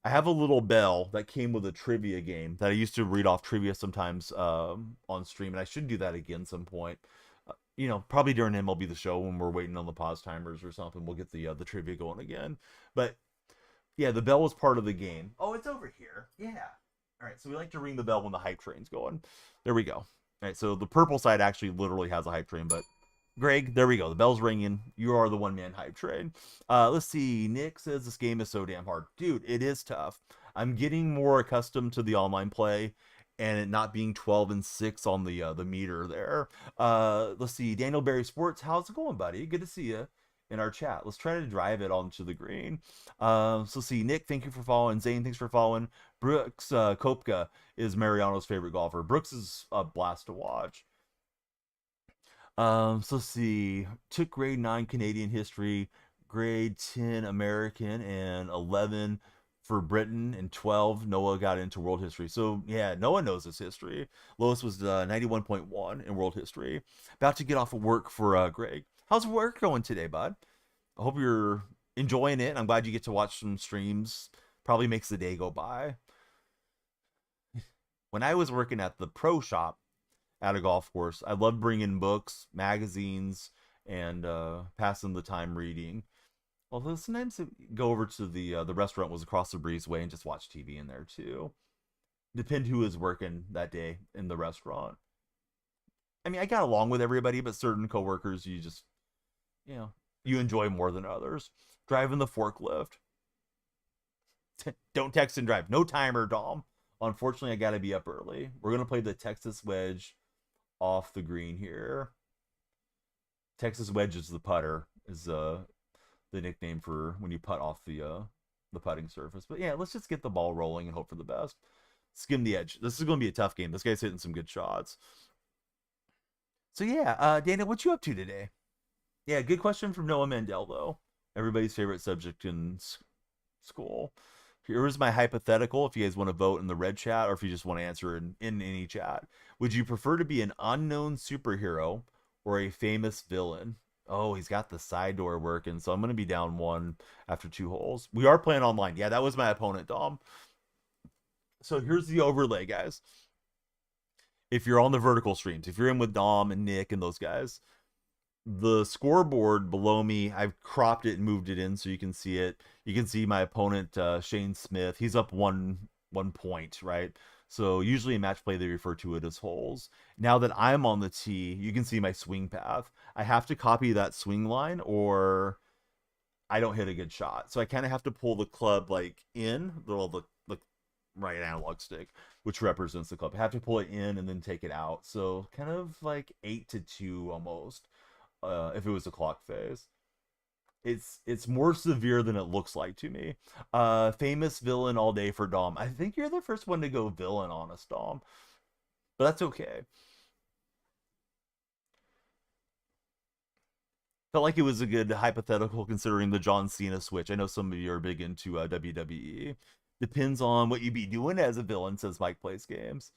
I have a little bell that came with a trivia game that I used to read off trivia sometimes on stream, and I should do that again some point. Probably during MLB The Show when we're waiting on the pause timers or something, we'll get the trivia going again. But yeah, the bell was part of the game. Oh, it's over here. Yeah. All right, so we like to ring the bell when the hype train's going. There we go. All right, so the purple side actually literally has a hype train, but Greg, there we go. The bell's ringing. You are the one-man hype train. Let's see. Nick says this game is so damn hard. Dude, it is tough. I'm getting more accustomed to the online play and it not being 12-6 on the meter there. Let's see. Daniel Berry Sports, how's it going, buddy? Good to see you in our chat. Let's try to drive it onto the green. So see, Nick, thank you for following. Zane, thanks for following. Brooks Kopka is Mariano's favorite golfer. Brooks is a blast to watch. So let's see. Took grade 9 Canadian history, grade 10 American, and 11 for Britain, and 12 Noah got into world history. So yeah, Noah knows his history. Lowest was 91.1 in world history. About to get off of work for Greg. How's work going today, bud? I hope you're enjoying it. I'm glad you get to watch some streams. Probably makes the day go by. When I was working at the pro shop at a golf course, I loved bringing books, magazines, and passing the time reading. Although sometimes go over to the restaurant was across the breezeway and just watch TV in there too. Depend who was working that day in the restaurant. I mean, I got along with everybody, but certain coworkers you just you enjoy more than others. Driving the forklift. Don't text and drive. No timer, Dom. Unfortunately, I got to be up early. We're going to play the Texas wedge off the green here. Texas wedge is the putter, is the nickname for when you putt off the putting surface. But yeah, let's just get the ball rolling and hope for the best. Skim the edge. This is going to be a tough game. This guy's hitting some good shots. So yeah, Dana, what you up to today? Yeah, good question from Noah Mandel, though. Everybody's favorite subject in school. Here's my hypothetical if you guys want to vote in the red chat or if you just want to answer in any chat. Would you prefer to be an unknown superhero or a famous villain? Oh, he's got the side door working, so I'm going to be down 1 after 2 holes. We are playing online. Yeah, that was my opponent, Dom. So here's the overlay, guys. If you're on the vertical streams, if you're in with Dom and Nick and those guys, the scoreboard below me, I've cropped it and moved it in so you can see it. You can see my opponent, Shane Smith. He's up one point, right? So usually in match play, they refer to it as holes. Now that I'm on the tee, you can see my swing path. I have to copy that swing line or I don't hit a good shot. So I kind of have to pull the club like in, the right analog stick, which represents the club. I have to pull it in and then take it out. So kind of like 8-2 almost. If it was a clock phase, it's more severe than it looks like to me. Famous villain all day for Dom. I think you're the first one to go villain on us, Dom, but that's okay. Felt like it was a good hypothetical considering the John Cena switch. I know some of you are big into WWE. Depends on what you be doing as a villain, says Mike Plays Games.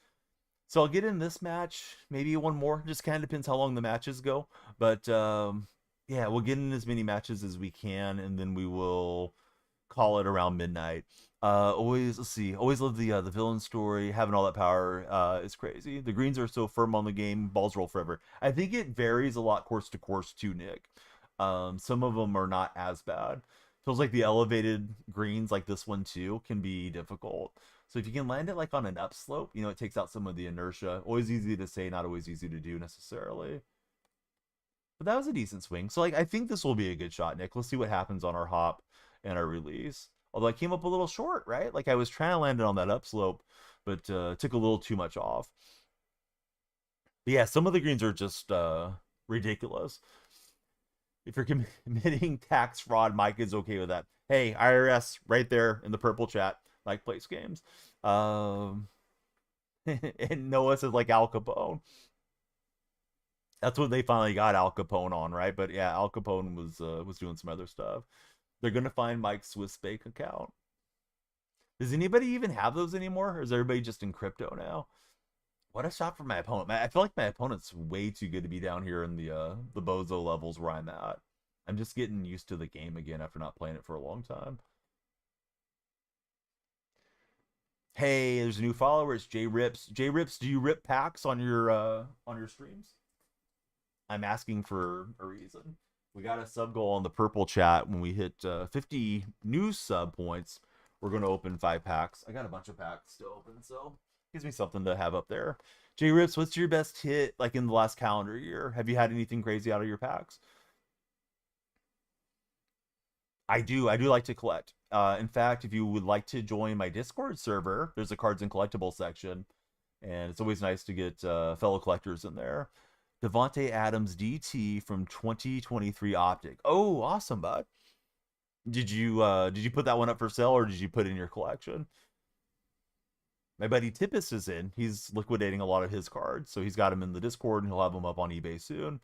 So I'll get in this match, maybe one more. Just kind of depends how long the matches go. But yeah, we'll get in as many matches as we can, and then we will call it around midnight. Let's see. Always love the villain story. Having all that power is crazy. The greens are so firm on the game. Balls roll forever. I think it varies a lot course to course too, Nick. Some of them are not as bad. Feels like the elevated greens like this one too can be difficult. So if you can land it like on an upslope, it takes out some of the inertia. Always easy to say, not always easy to do necessarily. But that was a decent swing. So like I think this will be a good shot, Nick. Let's see what happens on our hop and our release. Although I came up a little short, right? Like I was trying to land it on that upslope, but took a little too much off. But yeah, some of the greens are just ridiculous. If you're committing tax fraud, Mike is okay with that. Hey, IRS, right there in the purple chat. Mike plays games. Um, and Noah says like Al Capone. That's what they finally got Al Capone on, right? But yeah, Al Capone was doing some other stuff. They're gonna find Mike's Swiss bank account. Does anybody even have those anymore? Or is everybody just in crypto now? What a shot for my opponent. I feel like my opponent's way too good to be down here in the bozo levels where I'm at. I'm just getting used to the game again after not playing it for a long time. Hey, there's a new follower. It's J Rips. J Rips, do you rip packs on your streams? I'm asking for a reason. We got a sub goal on the purple chat. When we hit 50 new sub points, we're going to open 5 packs. I got a bunch of packs to open, so gives me something to have up there. J Rips, what's your best hit like in the last calendar year? Have you had anything crazy out of your packs? I do like to collect. In fact, if you would like to join my Discord server, there's a cards and collectibles section, and it's always nice to get fellow collectors in there. Devonte Adams DT from 2023 Optic. Oh, awesome, bud. Did you put that one up for sale or did you put it in your collection? My buddy Tippis is in. He's liquidating a lot of his cards, so he's got them in the Discord and he'll have them up on eBay soon.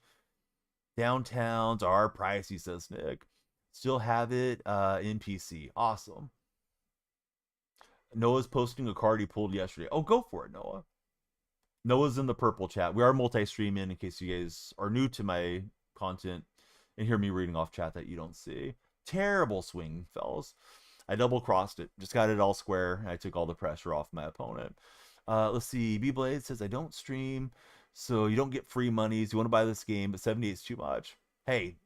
Downtowns are pricey, says Nick. Still have it in PC. Awesome. Noah's posting a card he pulled yesterday. Oh, go for it, Noah. Noah's in the purple chat. We are multi-streaming in case you guys are new to my content and hear me reading off chat that you don't see. Terrible swing, fellas. I double crossed it. Just got it all square. And I took all the pressure off my opponent. Let's see. B-Blade says, I don't stream, so you don't get free monies. You want to buy this game, but 78 is too much. Hey,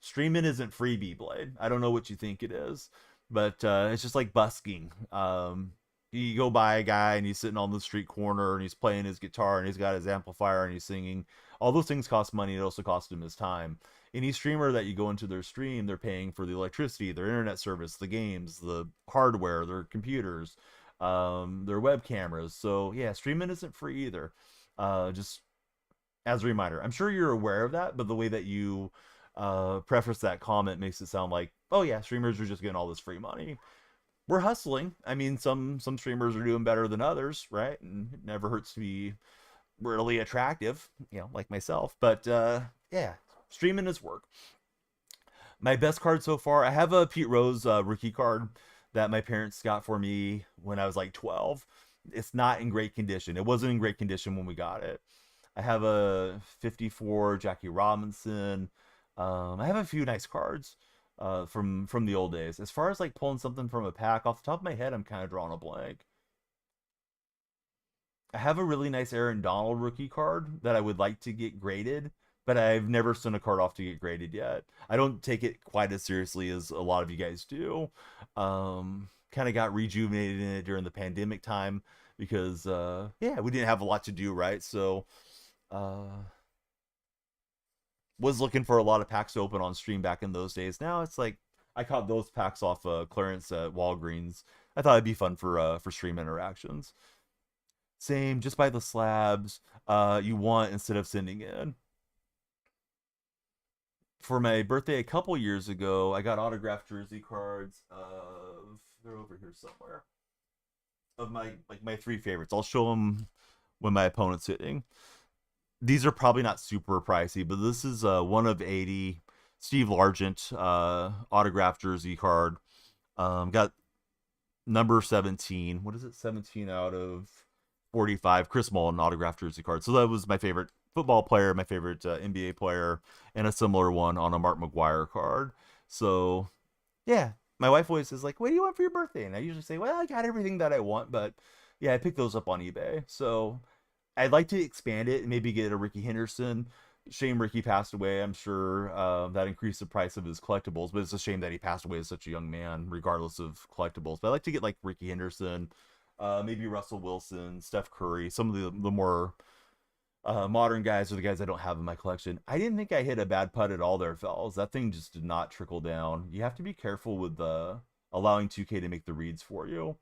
streaming isn't free, B-Blade. I don't know what you think it is, but it's just like busking. You go by a guy and he's sitting on the street corner and he's playing his guitar and he's got his amplifier and he's singing. All those things cost money. It also costs him his time. Any streamer that you go into their stream, they're paying for the electricity, their internet service, the games, the hardware, their computers, their web cameras. So yeah, streaming isn't free either. Just as a reminder, I'm sure you're aware of that, but the way that you preface that comment makes it sound like, oh yeah, streamers are just getting all this free money. We're hustling. I mean, some streamers are doing better than others, right? And it never hurts to be really attractive, like myself. But yeah, streaming is work. My best card so far, I have a Pete Rose rookie card that my parents got for me when I was like 12. It's not in great condition. It wasn't in great condition when we got it. I have a 54 Jackie Robinson. I have a few nice cards from the old days. As far as like pulling something from a pack, off the top of my head, I'm kind of drawing a blank. I have a really nice Aaron Donald rookie card that I would like to get graded, but I've never sent a card off to get graded yet. I don't take it quite as seriously as a lot of you guys do. Kind of got rejuvenated in it during the pandemic time because yeah, we didn't have a lot to do, right? So uh was looking for a lot of packs to open on stream back in those days. Now it's like I caught those packs off clearance at Walgreens. I thought it'd be fun for stream interactions. Same, just buy the slabs you want instead of sending in. For my birthday a couple years ago, I got autographed jersey cards of, they're over here somewhere, of my 3 favorites. I'll show them when my opponent's hitting. These are probably not super pricey, but this is 1 of 80 Steve Largent autographed jersey card. Got number 17. What is it? 17 out of 45. Chris Mullin autographed jersey card. So that was my favorite football player, my favorite NBA player, and a similar one on a Mark McGuire card. So yeah, my wife always says like, "What do you want for your birthday?" And I usually say, "Well, I got everything that I want," but yeah, I picked those up on eBay. So I'd like to expand it and maybe get a Ricky Henderson, Shame Ricky passed away. I'm sure that increased the price of his collectibles, but it's a shame that he passed away as such a young man, regardless of collectibles. But I like to get like Ricky Henderson, maybe Russell Wilson, Steph Curry, some of the more modern guys are the guys I don't have in my collection. I didn't think I hit a bad putt at all there, fellas. That thing just did not trickle down. You have to be careful with allowing 2K to make the reads for you.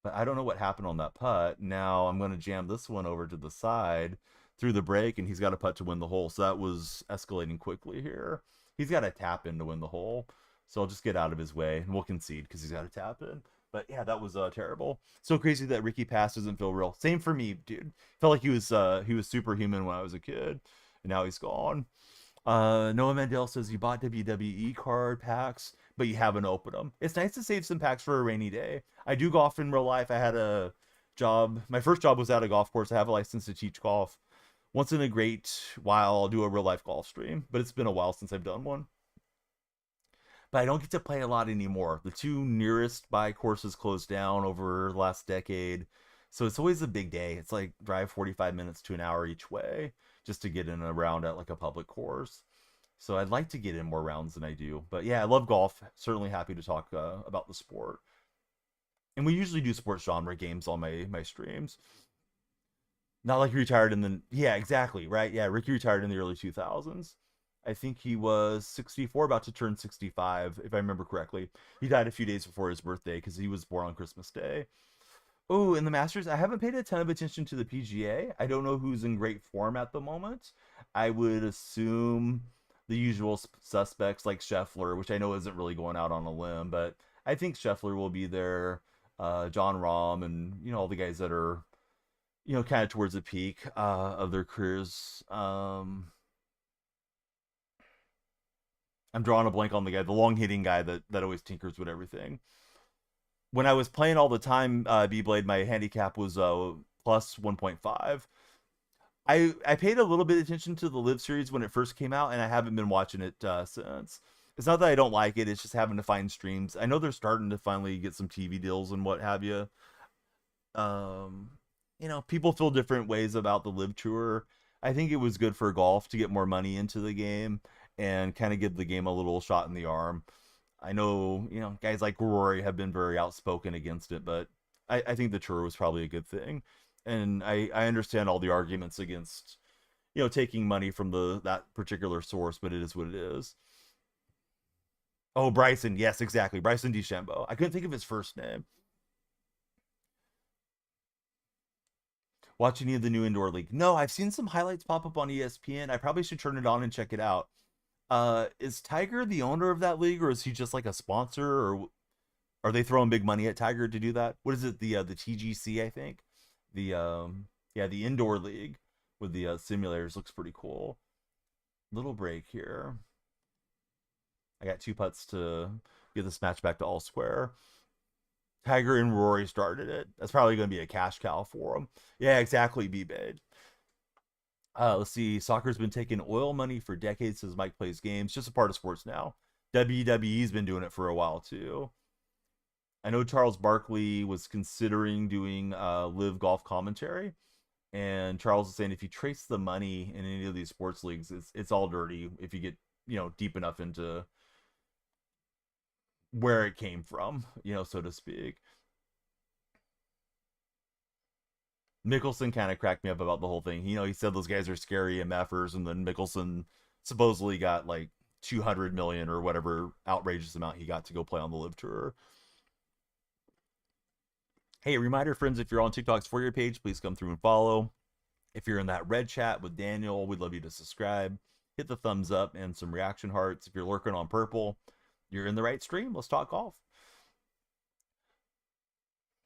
But I don't know what happened on that putt. Now I'm going to jam this one over to the side through the break, and he's got a putt to win the hole. So that was escalating quickly here. He's got to tap in to win the hole. So I'll just get out of his way, and we'll concede because he's got to tap in. But yeah, that was terrible. So crazy that Ricky Pass doesn't feel real. Same for me, dude. Felt like he was superhuman when I was a kid, and now he's gone. Noah Mandel says you bought WWE card packs, but you haven't opened them. It's nice to save some packs for a rainy day. I do golf in real life. I had a job. My first job was at a golf course. I have a license to teach golf. Once in a great while, I'll do a real life golf stream, but it's been a while since I've done one. But I don't get to play a lot anymore. The two nearest by courses closed down over the last decade. So it's always a big day. It's like drive 45 minutes to an hour each way just to get in a round at like a public course. So I'd like to get in more rounds than I do. But yeah, I love golf. Certainly happy to talk about the sport. And we usually do sports genre games on my streams. Not like he retired in the yeah, exactly, right? Yeah, Ricky retired in the early 2000s. I think he was 64, about to turn 65, if I remember correctly. He died a few days before his birthday because he was born on Christmas Day. Oh, in the Masters, I haven't paid a ton of attention to the PGA. I don't know who's in great form at the moment. I would assume the usual suspects like Scheffler, which I know isn't really going out on a limb, but I think Scheffler will be there. John Rahm, and all the guys that are kind of towards the peak of their careers. I'm drawing a blank on the guy, the long hitting guy that always tinkers with everything. When I was playing all the time, B Blade, my handicap was plus 1.5. I paid a little bit of attention to the Live series when it first came out, and I haven't been watching it since. It's not that I don't like it; it's just having to find streams. I know they're starting to finally get some TV deals and what have you. Um, people feel different ways about the Live Tour. I think it was good for golf to get more money into the game and kind of give the game a little shot in the arm. I know, guys like Rory have been very outspoken against it, but I think the tour was probably a good thing. And I understand all the arguments against, taking money from that particular source, but it is what it is. Oh, Bryson. Yes, exactly. Bryson DeChambeau. I couldn't think of his first name. Watch any of the new indoor league? No, I've seen some highlights pop up on ESPN. I probably should turn it on and check it out. Is Tiger the owner of that league, or is he just like a sponsor, or are they throwing big money at Tiger to do that? What is it? The TGC, I think. The yeah, the indoor league with the simulators looks pretty cool. Little break here. I got two putts to get this match back to all square. Tiger and Rory started it. That's probably going to be a cash cow for them. Yeah, exactly, B-Bade. Let's see. Soccer's been taking oil money for decades since Mike plays games. Just a part of sports now. WWE's been doing it for a while, too. I know Charles Barkley was considering doing live golf commentary. And Charles is saying if you trace the money in any of these sports leagues, it's all dirty if you get, deep enough into where it came from, so to speak. Mickelson kind of cracked me up about the whole thing. He said those guys are scary MFers, and then Mickelson supposedly got like 200 million or whatever outrageous amount he got to go play on the Live Tour. Hey, reminder, friends, if you're on TikTok's For Your page, please come through and follow. If you're in that red chat with Daniel, we'd love you to subscribe. Hit the thumbs up and some reaction hearts. If you're lurking on purple, you're in the right stream. Let's talk golf.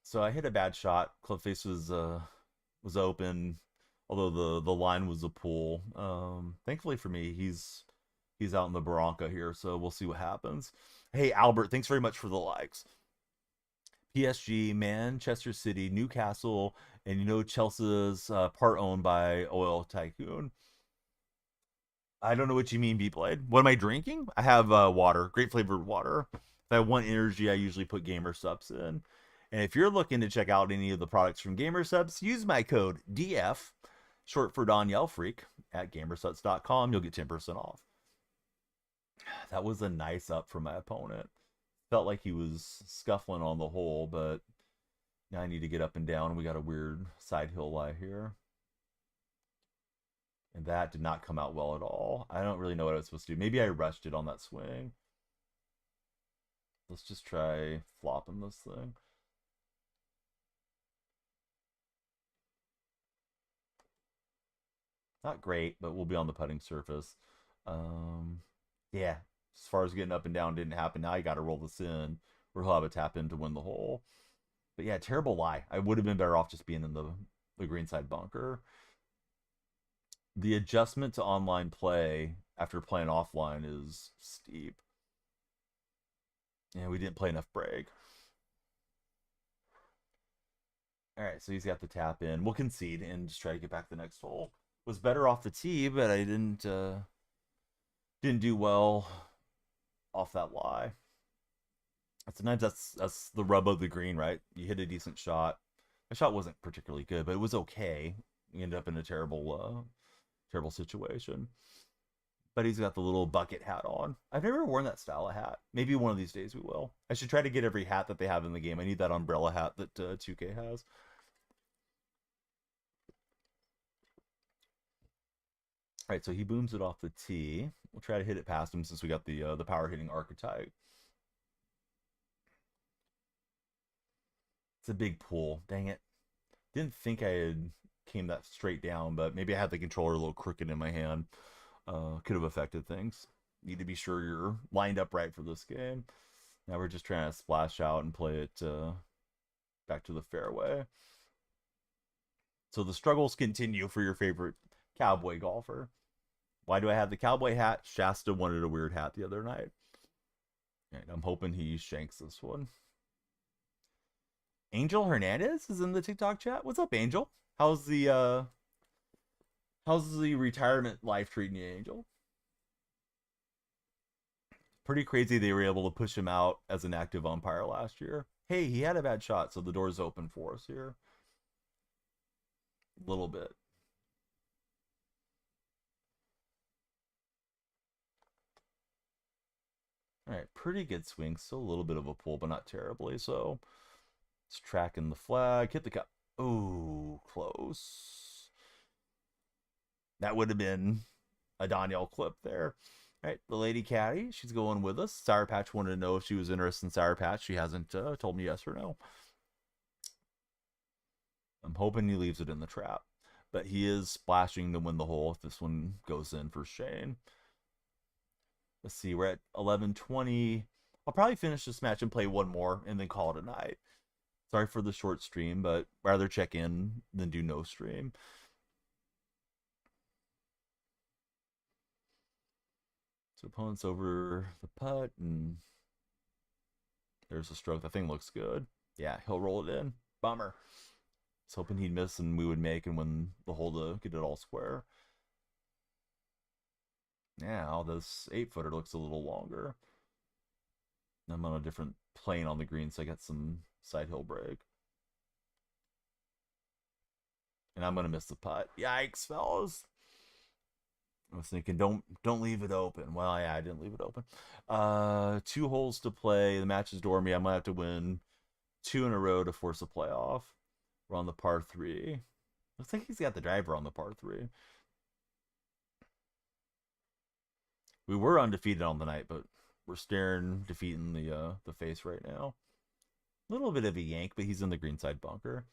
So I hit a bad shot. Clubface was open, although the line was a pool. Thankfully for me, he's out in the Barranca here, so we'll see what happens. Hey, Albert, thanks very much for the likes. PSG, Manchester City, Newcastle, and Chelsea's part owned by oil tycoon. I don't know what you mean, B-Blade. What am I drinking? I have water, great flavored water. If I want energy, I usually put Gamer Subs in. And if you're looking to check out any of the products from Gamer Subs, use my code DF, short for Danielle Freak, at gamersets.com. You'll get 10% off. That was a nice up from my opponent. Felt like he was scuffling on the hole, but now I need to get up and down. We got a weird side hill lie here. And that did not come out well at all. I don't really know what I was supposed to do. Maybe I rushed it on that swing. Let's just try flopping this thing. Not great, but we'll be on the putting surface. Yeah, as far as getting up and down didn't happen. Now I got to roll this in, or he'll have a tap in to win the hole. But yeah, terrible lie. I would have been better off just being in the greenside bunker. The adjustment to online play after playing offline is steep. Yeah, we didn't play enough break. All right, so he's got the tap in. We'll concede and just try to get back the next hole. Was better off the tee, but I didn't do well off that lie. Sometimes that's the rub of the green, right? You hit a decent shot. My shot wasn't particularly good, but it was okay. We ended up in a terrible situation. But he's got the little bucket hat on. I've never worn that style of hat. Maybe one of these days we will. I should try to get every hat that they have in the game. I need that umbrella hat that 2K has. All right, so he booms it off the tee. We'll try to hit it past him since we got the power hitting archetype. It's a big pull. Dang it. Didn't think I had came that straight down, but maybe I had the controller a little crooked in my hand. Could have affected things. Need to be sure you're lined up right for this game. Now we're just trying to splash out and play it back to the fairway. So the struggles continue for your favorite cowboy golfer. Why do I have the cowboy hat? Shasta wanted a weird hat the other night. And I'm hoping he shanks this one. Angel Hernandez is in the TikTok chat. What's up, Angel? How's the retirement life treating you, Angel? Pretty crazy they were able to push him out as an active umpire last year. Hey, he had a bad shot, so the door's open for us here. A little bit. All right, pretty good swing. Still a little bit of a pull, but not terribly. So it's tracking the flag. Hit the cup. Oh, close. That would have been a Danielle clip there. All right, the lady caddy, she's going with us. Sour Patch wanted to know if she was interested in Sour Patch. She hasn't told me yes or no. I'm hoping he leaves it in the trap. But he is splashing to win the hole if this one goes in for Shane. Let's see, we're at 11:20. I'll probably finish this match and play one more and then call it a night. Sorry for the short stream, but rather check in than do no stream. So opponent's over the putt, and there's a stroke. That thing looks good. Yeah, he'll roll it in. Bummer. I was hoping he'd miss and we would make and win the hole to get it all square. Now this 8-footer looks a little longer. I'm on a different plane on the green, so I got some side hill break. And I'm gonna miss the putt. Yikes, fellas. I was thinking, don't leave it open. Well, yeah, I didn't leave it open. 2 holes to play. The match is dormy. I might have to win 2 in a row to force a playoff. We're on the par 3. Looks like he's got the driver on the par 3. We were undefeated on the night, but we're staring defeat in the face right now. A little bit of a yank, but he's in the greenside bunker.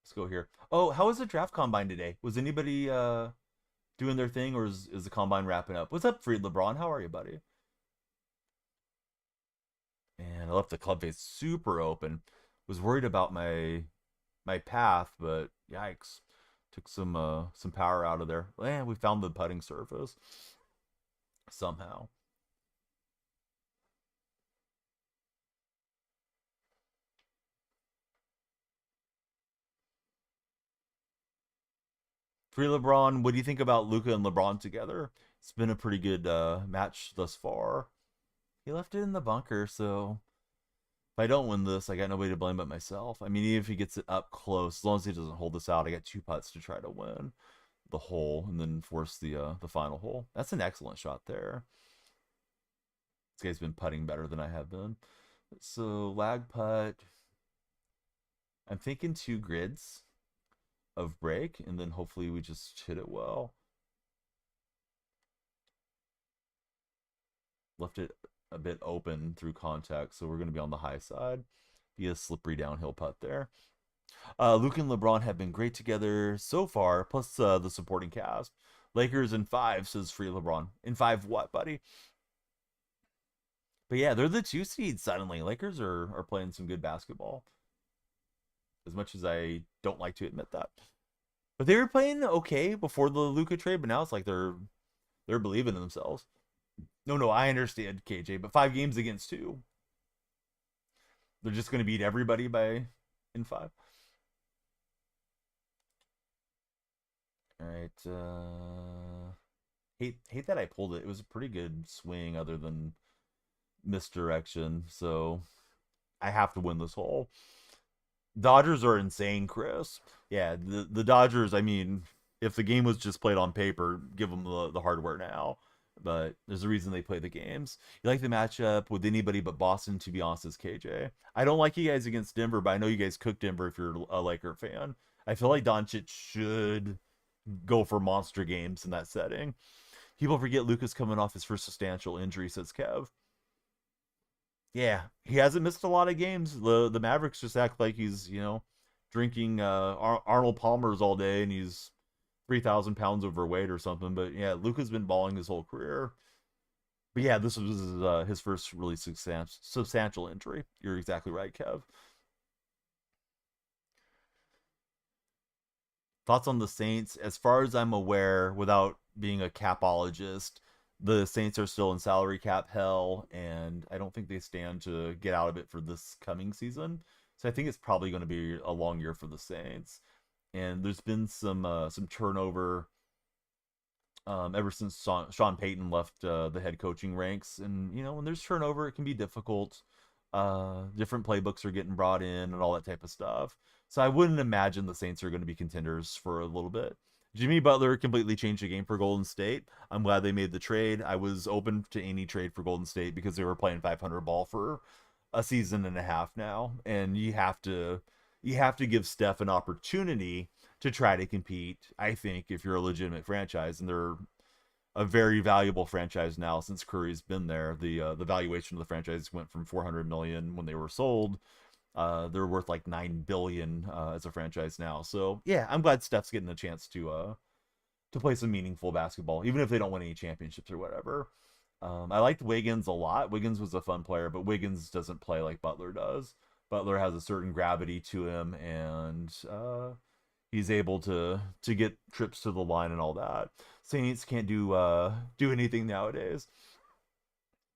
Let's go here. Oh, how was the draft combine today? Was anybody doing their thing, or is the combine wrapping up? What's up, Freed LeBron? How are you, buddy? And I left the club face super open. Was worried about my path, but yikes. Took some power out of there. And we found the putting surface somehow. Free LeBron, what do you think about Luka and LeBron together? It's been a pretty good match thus far. He left it in the bunker, so If I don't win this, I got nobody to blame but myself. I mean, even if he gets it up close, as long as he doesn't hold this out, I got 2 putts to try to win the hole and then force the final hole. That's an excellent shot there. This guy's been putting better than I have been. So lag putt. I'm thinking 2 grids of break, and then hopefully we just hit it well. Left it a bit open through contact, so we're going to be on the high side. Be a slippery downhill putt there. Luke and LeBron have been great together so far, plus the supporting cast. Lakers in 5, says Free LeBron. In 5 what, buddy? But yeah, they're the 2 seeds suddenly. Lakers are playing some good basketball. As much as I don't like to admit that. But they were playing okay before the Luka trade, but now it's like they're believing in themselves. No, I understand KJ, but 5 games against 2. They're just going to beat everybody by in 5. All right. Hate that I pulled it. It was a pretty good swing, other than misdirection. So I have to win this hole. Dodgers are insane, Chris. Yeah, the Dodgers. I mean, if the game was just played on paper, give them the hardware now. But there's a reason they play the games. You like the matchup with anybody but Boston, to be honest, as KJ. I don't like you guys against Denver, but I know you guys cook Denver if you're a Laker fan. I feel like Doncic should go for monster games in that setting. People forget Luka's coming off his first substantial injury, says Kev. Yeah, he hasn't missed a lot of games. The Mavericks just act like he's, drinking Arnold Palmer's all day and he's 3,000 pounds overweight or something. But yeah, Luka's been balling his whole career. But yeah, this was his first really substantial injury. You're exactly right, Kev. Thoughts on the Saints? As far as I'm aware, without being a capologist, the Saints are still in salary cap hell, and I don't think they stand to get out of it for this coming season. So I think it's probably going to be a long year for the Saints. And there's been some turnover ever since Sean Payton left the head coaching ranks. And when there's turnover, it can be difficult. Different playbooks are getting brought in and all that type of stuff. So I wouldn't imagine the Saints are going to be contenders for a little bit. Jimmy Butler completely changed the game for Golden State. I'm glad they made the trade. I was open to any trade for Golden State because they were playing 500 ball for a season and a half now, and you have to give Steph an opportunity to try to compete. I think if you're a legitimate franchise, and they're a very valuable franchise now since Curry's been there. The valuation of the franchise went from 400 million when they were sold. They're worth like 9 billion as a franchise now. So yeah, I'm glad Steph's getting a chance to play some meaningful basketball, even if they don't win any championships or whatever. I liked Wiggins a lot. Wiggins was a fun player, but Wiggins doesn't play like Butler does. Butler has a certain gravity to him, and he's able to get trips to the line and all that. Saints can't do anything nowadays.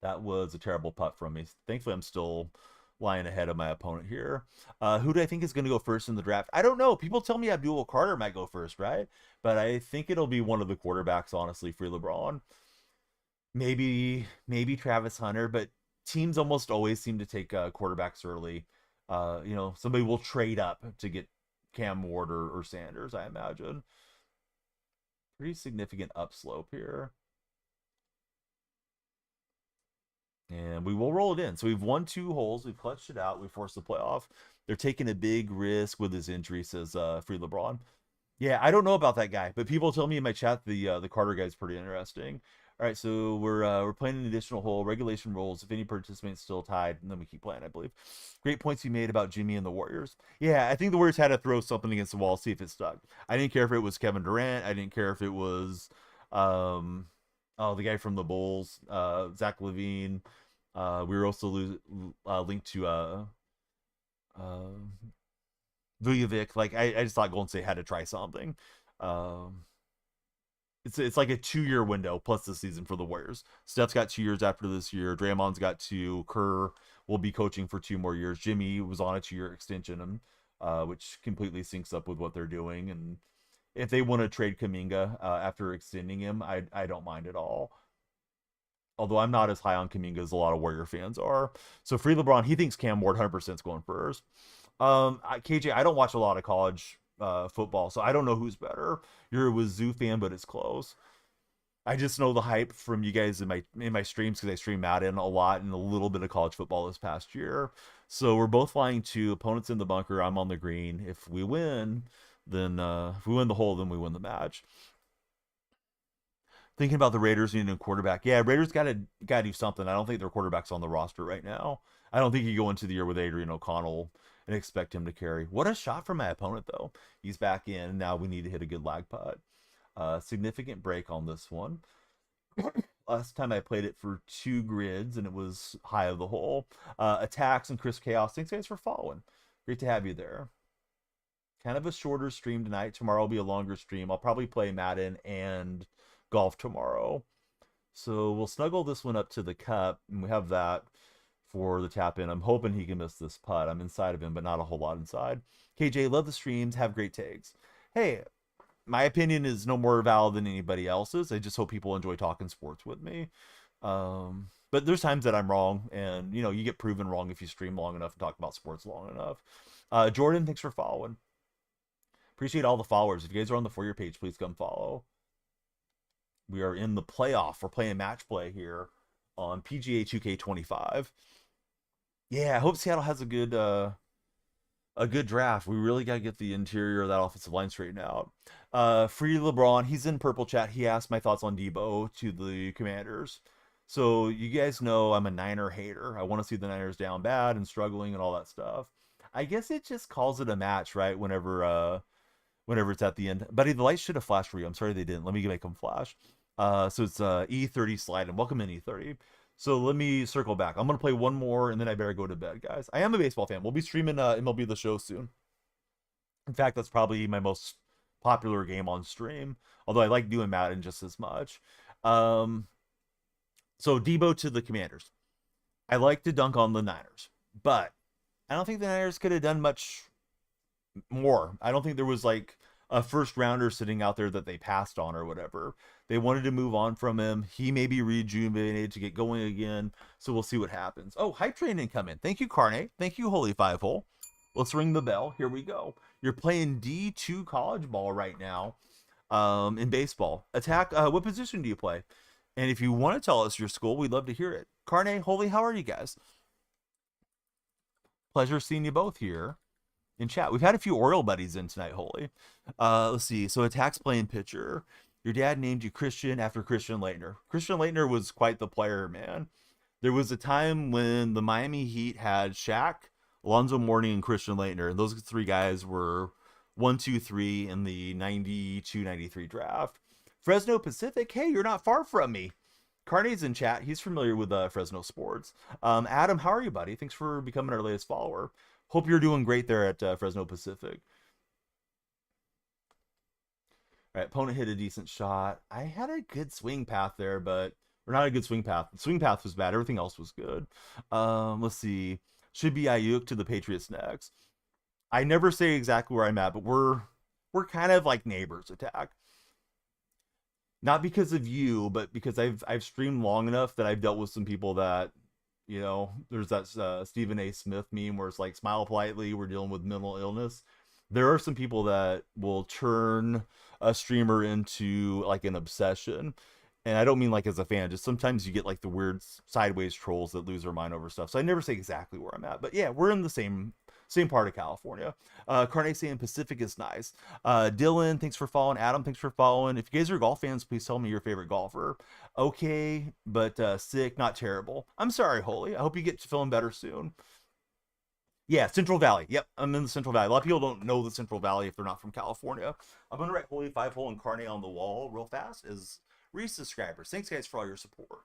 That was a terrible putt from me. Thankfully, I'm still lying ahead of my opponent here. Who do I think is going to go first in the draft? I don't know. People tell me Abdul Carter might go first, right? But I think it'll be one of the quarterbacks, honestly, for LeBron. Maybe Travis Hunter, but teams almost always seem to take quarterbacks early. Somebody will trade up to get Cam Ward or Sanders, I imagine. Pretty significant upslope here. And we will roll it in. So we've won 2 holes. We've clutched it out. We forced the playoff. They're taking a big risk with his injury, says Free LeBron. Yeah, I don't know about that guy, but people tell me in my chat the Carter guy's pretty interesting. All right, so we're playing an additional hole. Regulation rules. If any participant's still tied, and then we keep playing, I believe. Great points you made about Jimmy and the Warriors. Yeah, I think the Warriors had to throw something against the wall, see if it stuck. I didn't care if it was Kevin Durant. I didn't care if it was, the guy from the Bulls, Zach LaVine. We were also linked to Vujovic. Like I just thought Golden State had to try something. It's like a 2-year window plus the season for the Warriors. Steph's got 2 years after this year. Draymond's got 2. Kerr will be coaching for 2 more years. Jimmy was on a 2-year extension, which completely syncs up with what they're doing. And if they want to trade Kuminga after extending him, I don't mind at all. Although I'm not as high on Kaminga as a lot of Warrior fans are. So free LeBron, he thinks Cam Ward 100% is going first. KJ, I don't watch a lot of college football, so I don't know who's better. You're a Wazoo fan, but it's close. I just know the hype from you guys in my streams because I stream Madden a lot and a little bit of college football this past year. So we're both flying to opponents in the bunker. I'm on the green. If we win, then if we win the hole, then we win the match. Thinking about the Raiders needing a quarterback. Yeah, Raiders gotta do something. I don't think their quarterback's on the roster right now. I don't think you go into the year with Adrian O'Connell and expect him to carry. What a shot from my opponent though. He's back in. Now we need to hit a good lag putt. Significant break on this one. Last time I played it for 2 grids and it was high of the hole. Attacks and Chris Chaos. Thanks guys for following. Great to have you there. Kind of a shorter stream tonight. Tomorrow will be a longer stream. I'll probably play Madden and golf tomorrow. So we'll snuggle this one up to the cup, and we have that for the tap in. I'm hoping he can miss this putt. I'm inside of him, but not a whole lot inside. KJ, love the streams. Have great takes. Hey, my opinion is no more valid than anybody else's. I just hope people enjoy talking sports with me. But there's times that I'm wrong, and you get proven wrong if you stream long enough and talk about sports long enough. Jordan, thanks for following. Appreciate all the followers. If you guys are on the For Your page, please come follow. We are in the playoff. We're playing match play here on PGA 2K25. Yeah, I hope Seattle has a good draft. We really got to get the interior of that offensive line straightened out. Free LeBron, he's in purple chat. He asked my thoughts on Debo to the Commanders. So you guys know I'm a Niner hater. I want to see the Niners down bad and struggling and all that stuff. I guess it just calls it a match, right? Whenever it's at the end. Buddy, the lights should have flashed for you. I'm sorry they didn't. Let me make them flash. So it's E30 slide, and welcome in E30. So let me circle back. I'm gonna play one more, and then I better go to bed, guys. I am a baseball fan. We'll be streaming MLB The Show soon. In fact, that's probably my most popular game on stream. Although I like doing Madden just as much. So Debo to the Commanders. I like to dunk on the Niners, but I don't think the Niners could have done much more. I don't think there was like a first rounder sitting out there that they passed on or whatever. They wanted to move on from him. He may be rejuvenated to get going again. So we'll see what happens. Oh, hype train didn't come in. Thank you, Carne. Thank you, Holy Five Hole. Let's ring the bell. Here we go. You're playing D2 college ball right now in baseball. Attack, what position do you play? And if you want to tell us your school, we'd love to hear it. Carne, Holy, how are you guys? Pleasure seeing you both here in chat. We've had a few Oriole buddies in tonight, Holy. Let's see. So attack's playing pitcher. Your dad named you Christian after Christian Laettner. Christian Laettner was quite the player, man. There was a time when the Miami Heat had Shaq, Alonzo Mourning, and Christian Laettner, and those 3 guys were 1, 2, 3 in the 92-93 draft. Fresno Pacific, hey, you're not far from me. Carney's in chat. He's familiar with Fresno sports. Adam, how are you, buddy? Thanks for becoming our latest follower. Hope you're doing great there at Fresno Pacific. All right, opponent hit a decent shot. I had a good swing path there, but or not a good swing path. The swing path was bad. Everything else was good. Let's see. Should be Ayuk to the Patriots next. I never say exactly where I'm at, but we're kind of like neighbors. Attack. Not because of you, but because I've streamed long enough that I've dealt with some people that there's that Stephen A. Smith meme where it's like, smile politely, we're dealing with mental illness. There are some people that will turn a streamer into like an obsession. And I don't mean like as a fan, just sometimes you get like the weird sideways trolls that lose their mind over stuff. So I never say exactly where I'm at, but yeah, we're in the same part of California. Carne saying Pacific is nice. Dylan, thanks for following. Adam, thanks for following. If you guys are golf fans, please tell me your favorite golfer. Okay, but sick, not terrible. I'm sorry, Holy. I hope you get to feeling better soon. Yeah, Central Valley. Yep, I'm in the Central Valley. A lot of people don't know the Central Valley if they're not from California. I'm going to write Holy Five Hole and Carne on the wall real fast as resubscribers. Thanks, guys, for all your support.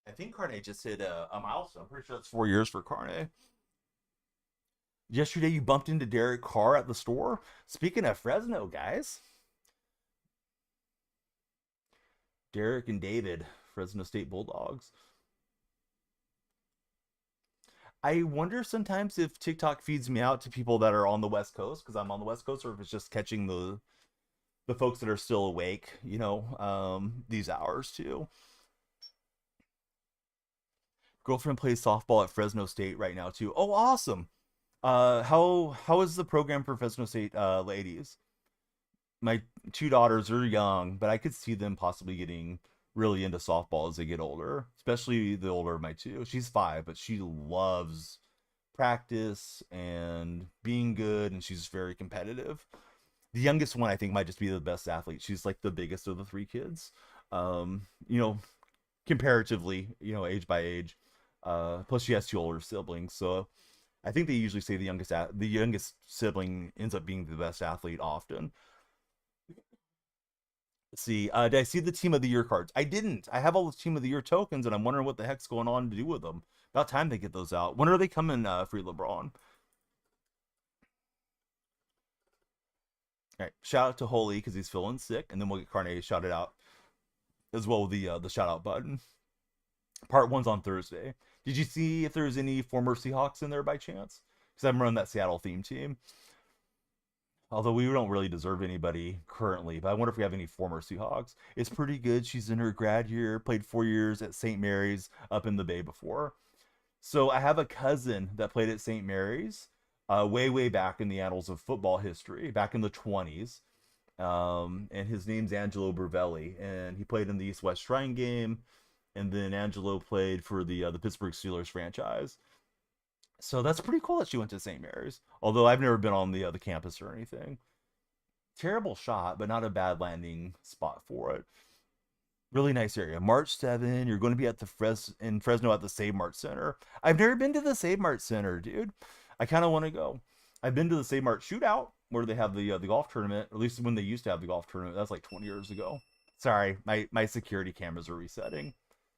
I think Carne just hit a milestone. I'm pretty sure that's 4 years for Carne. Yesterday, you bumped into Derek Carr at the store. Speaking of Fresno, guys, Derek and David, Fresno State Bulldogs. I wonder sometimes if TikTok feeds me out to people that are on the West Coast because I'm on the West Coast, or if it's just catching the folks that are still awake, these hours too. Girlfriend plays softball at Fresno State right now too. Oh, awesome. How is the program for Fresno State ladies? My two daughters are young, but I could see them possibly getting really into softball as they get older, especially the older of my two. She's 5, but she loves practice and being good, and she's very competitive. The youngest one, I think, might just be the best athlete. She's like the biggest of the 3 kids. Um, you know, comparatively, age by age. Plus, she has 2 older siblings, so I think they usually say the youngest sibling ends up being the best athlete often. Let's see, did I see the team of the year cards? I didn't. I have all the team of the year tokens, and I'm wondering what the heck's going on to do with them. About time they get those out. When are they coming, free LeBron? All right, shout out to Holy because he's feeling sick, and then we'll get Carne shouted out as well with the shout out button. Part one's on Thursday. Did you see if there's any former Seahawks in there by chance? Because I'm running that Seattle theme team. Although we don't really deserve anybody currently, but I wonder if we have any former Seahawks. It's pretty good. She's in her grad year, played 4 years at St. Mary's up in the Bay before. So I have a cousin that played at St. Mary's way, way back in the annals of football history, back in the 20s. And his name's Angelo Bervelli, and he played in the East West Shrine game. And then Angelo played for the Pittsburgh Steelers franchise. So that's pretty cool that she went to St. Mary's. Although I've never been on the campus or anything. Terrible shot, but not a bad landing spot for it. Really nice area. March 7, you're going to be at in Fresno at the Save Mart Center. I've never been to the Save Mart Center, dude. I kind of want to go. I've been to the Save Mart Shootout where they have the golf tournament, or at least when they used to have the golf tournament. That's like 20 years ago. Sorry, my security cameras are resetting.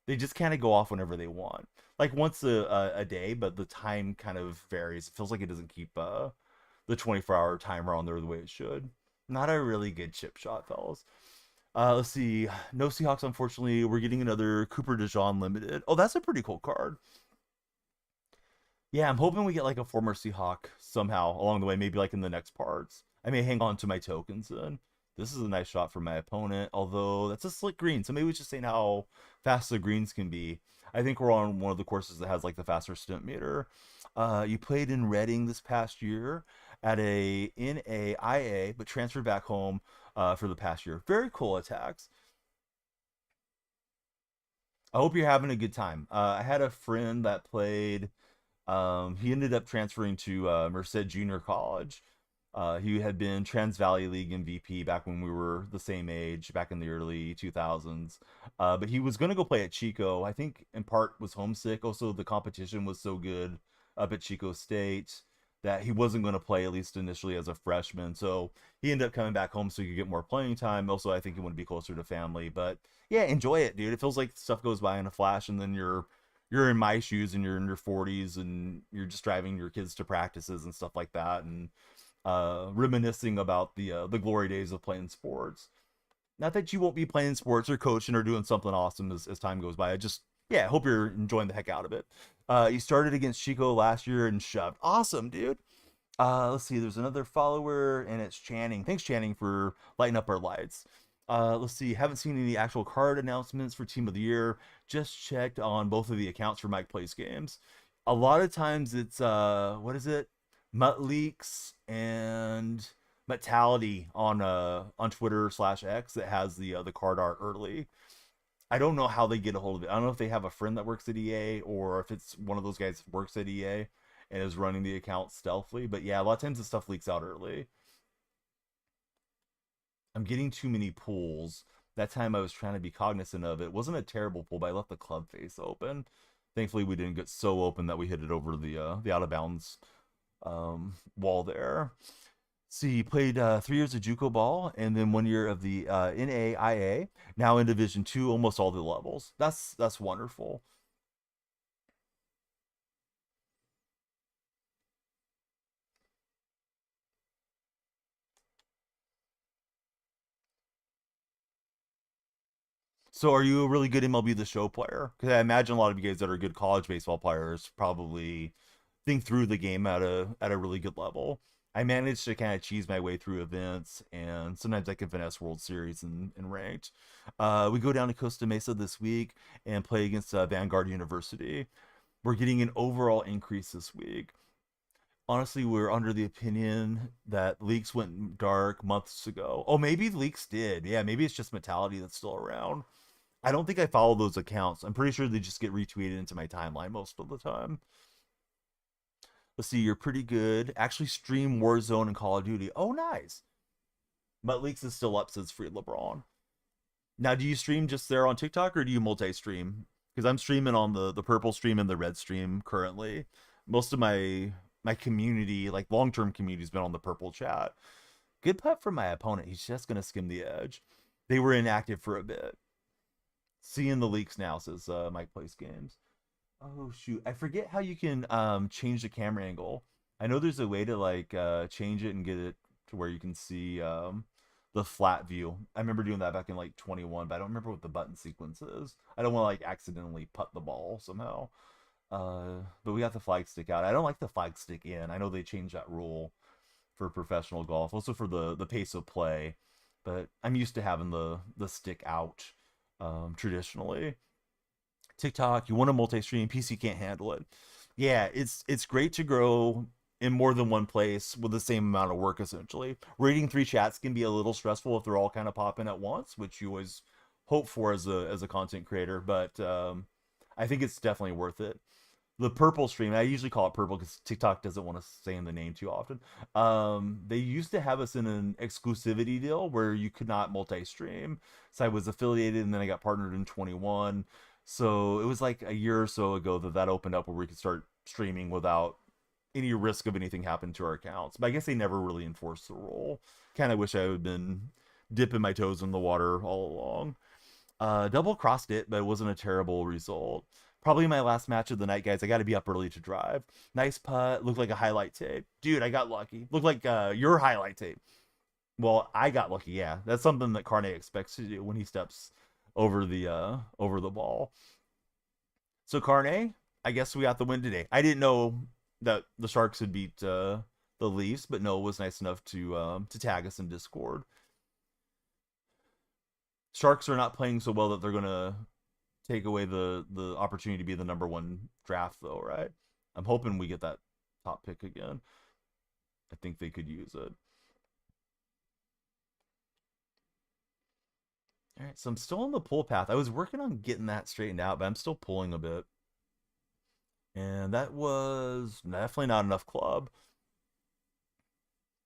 They just kind of go off whenever they want, like once a day, but the time kind of varies. It feels like it doesn't keep the 24-hour timer on there the way it should. Not a really good chip shot, fellas. Let's see. No Seahawks, unfortunately. We're getting another Cooper DeJean limited. Oh, that's a pretty cool card. Yeah, I'm hoping we get like a former Seahawk somehow along the way, maybe like in the next parts. I may hang on to my tokens then. This is a nice shot from my opponent, although that's a slick green, so maybe we just saying how fast the greens can be. I think we're on one of the courses that has like the faster stint meter. You played in Reading this past year at a NAIA, but transferred back home for the past year. Very cool attacks. I hope you're having a good time. I had a friend that played. He ended up transferring to Merced Junior College. He had been Trans Valley League MVP back when we were the same age, back in the early 2000s. But he was going to go play at Chico. I think in part was homesick. Also, the competition was so good up at Chico State that he wasn't going to play, at least initially, as a freshman. So he ended up coming back home so he could get more playing time. Also, I think he wanted to be closer to family. But yeah, enjoy it, dude. It feels like stuff goes by in a flash, and then you're in my shoes and you're in your 40s and you're just driving your kids to practices and stuff like that, and reminiscing about the glory days of playing sports. Not that you won't be playing sports or coaching or doing something awesome as time goes by. I just, yeah, I hope you're enjoying the heck out of it. You started against Chico last year and shoved. Awesome, dude. Let's see. There's another follower, and it's Channing. Thanks, Channing, for lighting up our lights. Let's see. Haven't seen any actual card announcements for Team of the Year. Just checked on both of the accounts for Mike Plays Games. A lot of times it's what is it? Mutt Leaks and Metality on Twitter/X that has the card art early. I don't know how they get a hold of it. I don't know if they have a friend that works at EA or if it's one of those guys that works at EA and is running the account stealthily. But yeah, a lot of times the stuff leaks out early. I'm getting too many pulls. That time I was trying to be cognizant of it. It wasn't a terrible pull, but I left the club face open. Thankfully, we didn't get so open that we hit it over the out of bounds wall there. See, he played 3 years of JUCO ball and then 1 year of the NAIA. Now in Division Two, almost all the levels. That's wonderful. So, are you a really good MLB The Show player? Because I imagine a lot of you guys that are good college baseball players probably think through the game at a really good level. I managed to kind of cheese my way through events, and sometimes I can finesse World Series and ranked. We go down to Costa Mesa this week and play against Vanguard University. We're getting an overall increase this week. Honestly, we're under the opinion that leaks went dark months ago. Oh, maybe leaks did. Yeah, maybe it's just Mentality that's still around. I don't think I follow those accounts. I'm pretty sure they just get retweeted into my timeline most of the time. Let's see, you're pretty good. Actually, stream Warzone and Call of Duty. Oh, nice. But leaks is still up since Free LeBron. Now, do you stream just there on TikTok or do you multi-stream? Because I'm streaming on the purple stream and the red stream currently. Most of my community, like long-term community, has been on the purple chat. Good putt from my opponent. He's just gonna skim the edge. They were inactive for a bit. Seeing the leaks now, says Mike Plays Games. Oh shoot, I forget how you can change the camera angle. I know there's a way to like change it and get it to where you can see the flat view. I remember doing that back in like 21, but I don't remember what the button sequence is. I don't want to like accidentally putt the ball somehow. But we got the flag stick out. I don't like the flag stick in. I know they changed that rule for professional golf, also for the pace of play. But I'm used to having the stick out traditionally. TikTok, you want to multi-stream, PC can't handle it. Yeah, it's great to grow in more than one place with the same amount of work essentially. Reading three chats can be a little stressful if they're all kind of popping at once, which you always hope for as a content creator, but I think it's definitely worth it. The purple stream, I usually call it purple because TikTok doesn't want to say in the name too often. They used to have us in an exclusivity deal where you could not multi-stream. So I was affiliated and then I got partnered in 21. So it was like a year or so ago that opened up where we could start streaming without any risk of anything happening to our accounts. But I guess they never really enforced the rule. Kind of wish I had been dipping my toes in the water all along. Double crossed it, but it wasn't a terrible result. Probably my last match of the night, guys. I got to be up early to drive. Nice putt. Looked like a highlight tape. Dude, I got lucky. Looked like your highlight tape. Well, I got lucky, yeah. That's something that Carne expects to do when he steps over the ball. So Carne, I guess we got the win today. I didn't know that the Sharks would beat the Leafs, but Noah was nice enough to tag us in Discord. Sharks are not playing so well that they're gonna take away the opportunity to be the number one draft, though, right? I'm hoping we get that top pick again. I think they could use it. All right, so I'm still on the pull path. I was working on getting that straightened out, but I'm still pulling a bit. And that was definitely not enough club.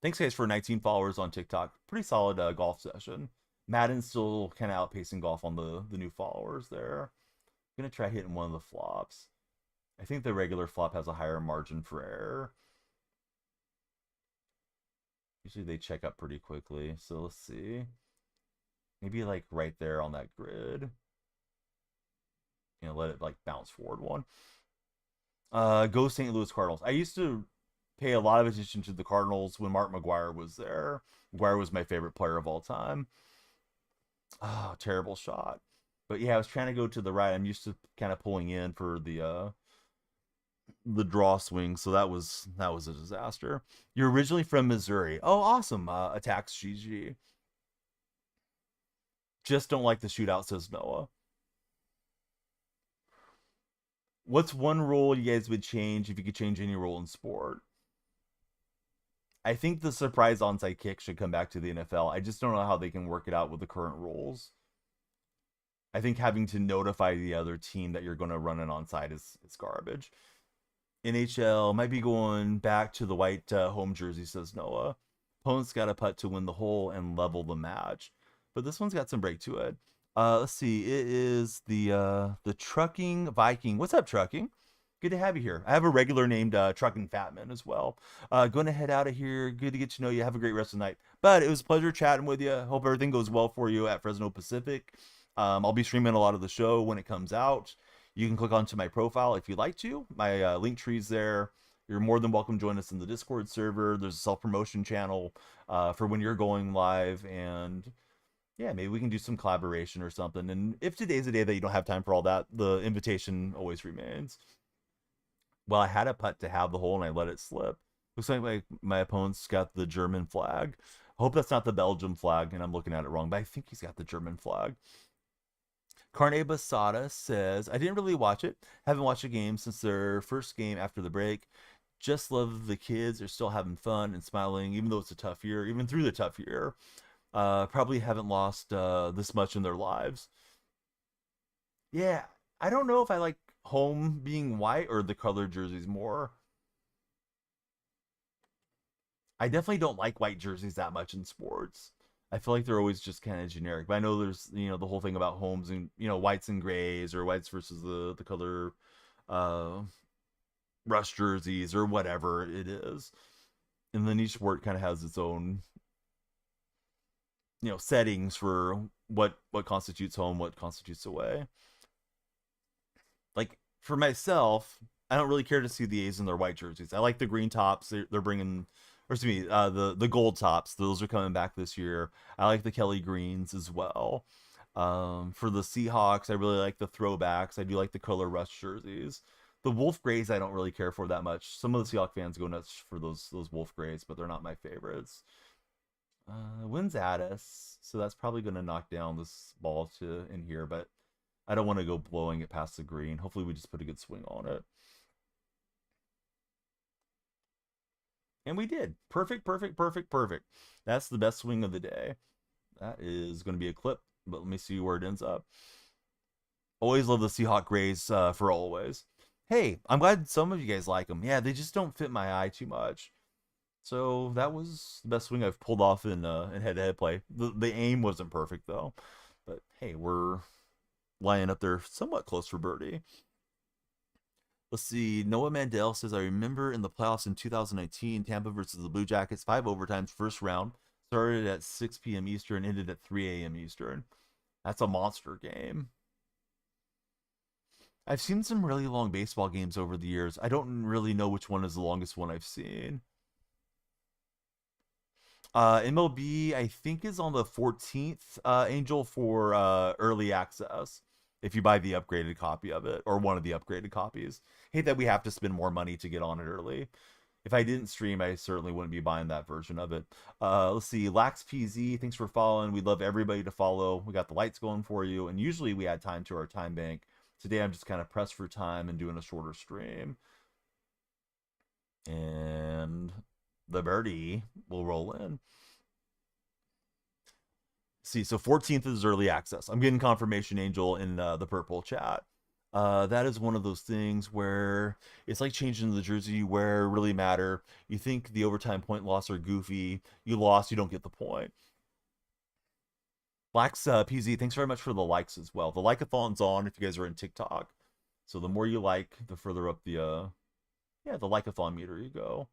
Thanks, guys, for 19 followers on TikTok. Pretty solid golf session. Madden's still kind of outpacing golf on the new followers there. I'm going to try hitting one of the flops. I think the regular flop has a higher margin for error. Usually they check up pretty quickly. So let's see. Maybe like right there on that grid. Let it like bounce forward one. Go St. Louis Cardinals. I used to pay a lot of attention to the Cardinals when Mark McGwire was there. McGwire was my favorite player of all time. Oh, terrible shot. But yeah, I was trying to go to the right. I'm used to kind of pulling in for the draw swing, so that was a disaster. You're originally from Missouri. Oh, awesome. Attacks GG. Just don't like the shootout, says Noah. What's one rule you guys would change if you could change any rule in sport? I think the surprise onside kick should come back to the NFL. I just don't know how they can work it out with the current rules. I think having to notify the other team that you're going to run an onside is garbage. NHL might be going back to the white home jersey, says Noah. Opponent's got a putt to win the hole and level the match. But this one's got some break to it. Let's see. It is the Trucking Viking. What's up, Trucking? Good to have you here. I have a regular named Trucking Fatman as well. Going to head out of here. Good to get to know you. Have a great rest of the night. But it was a pleasure chatting with you. Hope everything goes well for you at Fresno Pacific. I'll be streaming a lot of the show when it comes out. You can click onto my profile if you'd like to. My link tree's there. You're more than welcome to join us in the Discord server. There's a self-promotion channel for when you're going live. And yeah, maybe we can do some collaboration or something. And if today's a day that you don't have time for all that, the invitation always remains. Well, I had a putt to have the hole and I let it slip. Looks like my opponent's got the German flag. Hope that's not the Belgium flag and I'm looking at it wrong, but I think he's got the German flag. Carne Basada says, I didn't really watch it. Haven't watched a game since their first game after the break. Just love the kids. They're still having fun and smiling, even though it's a tough year, even through the tough year. Probably haven't lost this much in their lives. Yeah, I don't know if I like home being white or the colored jerseys more. I definitely don't like white jerseys that much in sports. I feel like they're always just kind of generic. But I know there's the whole thing about homes and whites and grays or whites versus the color uh rush jerseys or whatever it is. And then each sport kind of has its own settings for what constitutes home, what constitutes away. Like for myself, I don't really care to see the A's in their white jerseys. I like the green tops. They're bringing, or excuse me, the gold tops. Those are coming back this year. I like the Kelly greens as well. For the Seahawks, I really like the throwbacks. I do like the color rush jerseys. The Wolf Grays, I don't really care for that much. Some of the Seahawks fans go nuts for those Wolf Grays, but they're not my favorites. Wind's at us, so that's probably going to knock down this ball to in here, but I don't want to go blowing it past the green. Hopefully we just put a good swing on it. And we did. Perfect, perfect, perfect, perfect. That's the best swing of the day. That is going to be a clip, but let me see where it ends up. Always love the Seahawk Grays for always. Hey, I'm glad some of you guys like them. Yeah, they just don't fit my eye too much. So that was the best swing I've pulled off in head-to-head play. The aim wasn't perfect though, but hey, we're lying up there somewhat close for birdie. Let's see. Noah Mandel says, I remember in the playoffs in 2019, Tampa versus the Blue Jackets, 5 overtimes, first round. Started at 6 p.m. Eastern, ended at 3 a.m. Eastern. That's a monster game. I've seen some really long baseball games over the years. I don't really know which one is the longest one I've seen. MLB, I think, is on the 14th, Angel, for early access if you buy the upgraded copy of it or one of the upgraded copies. Hate that we have to spend more money to get on it early. If I didn't stream, I certainly wouldn't be buying that version of it. Let's see. LaxPZ, thanks for following. We'd love everybody to follow. We got the lights going for you, and usually we add time to our time bank. Today I'm just kind of pressed for time and doing a shorter stream. And the birdie will roll in. See, so 14th is early access. I'm getting confirmation, Angel, in the purple chat. That is one of those things where it's like changing the jersey you wear really matter. You think the overtime point loss are goofy. You lost, you don't get the point. Black's PZ, thanks very much for the likes as well. The like-a-thon's on if you guys are in TikTok. So the more you like, the further up the like-a-thon meter you go.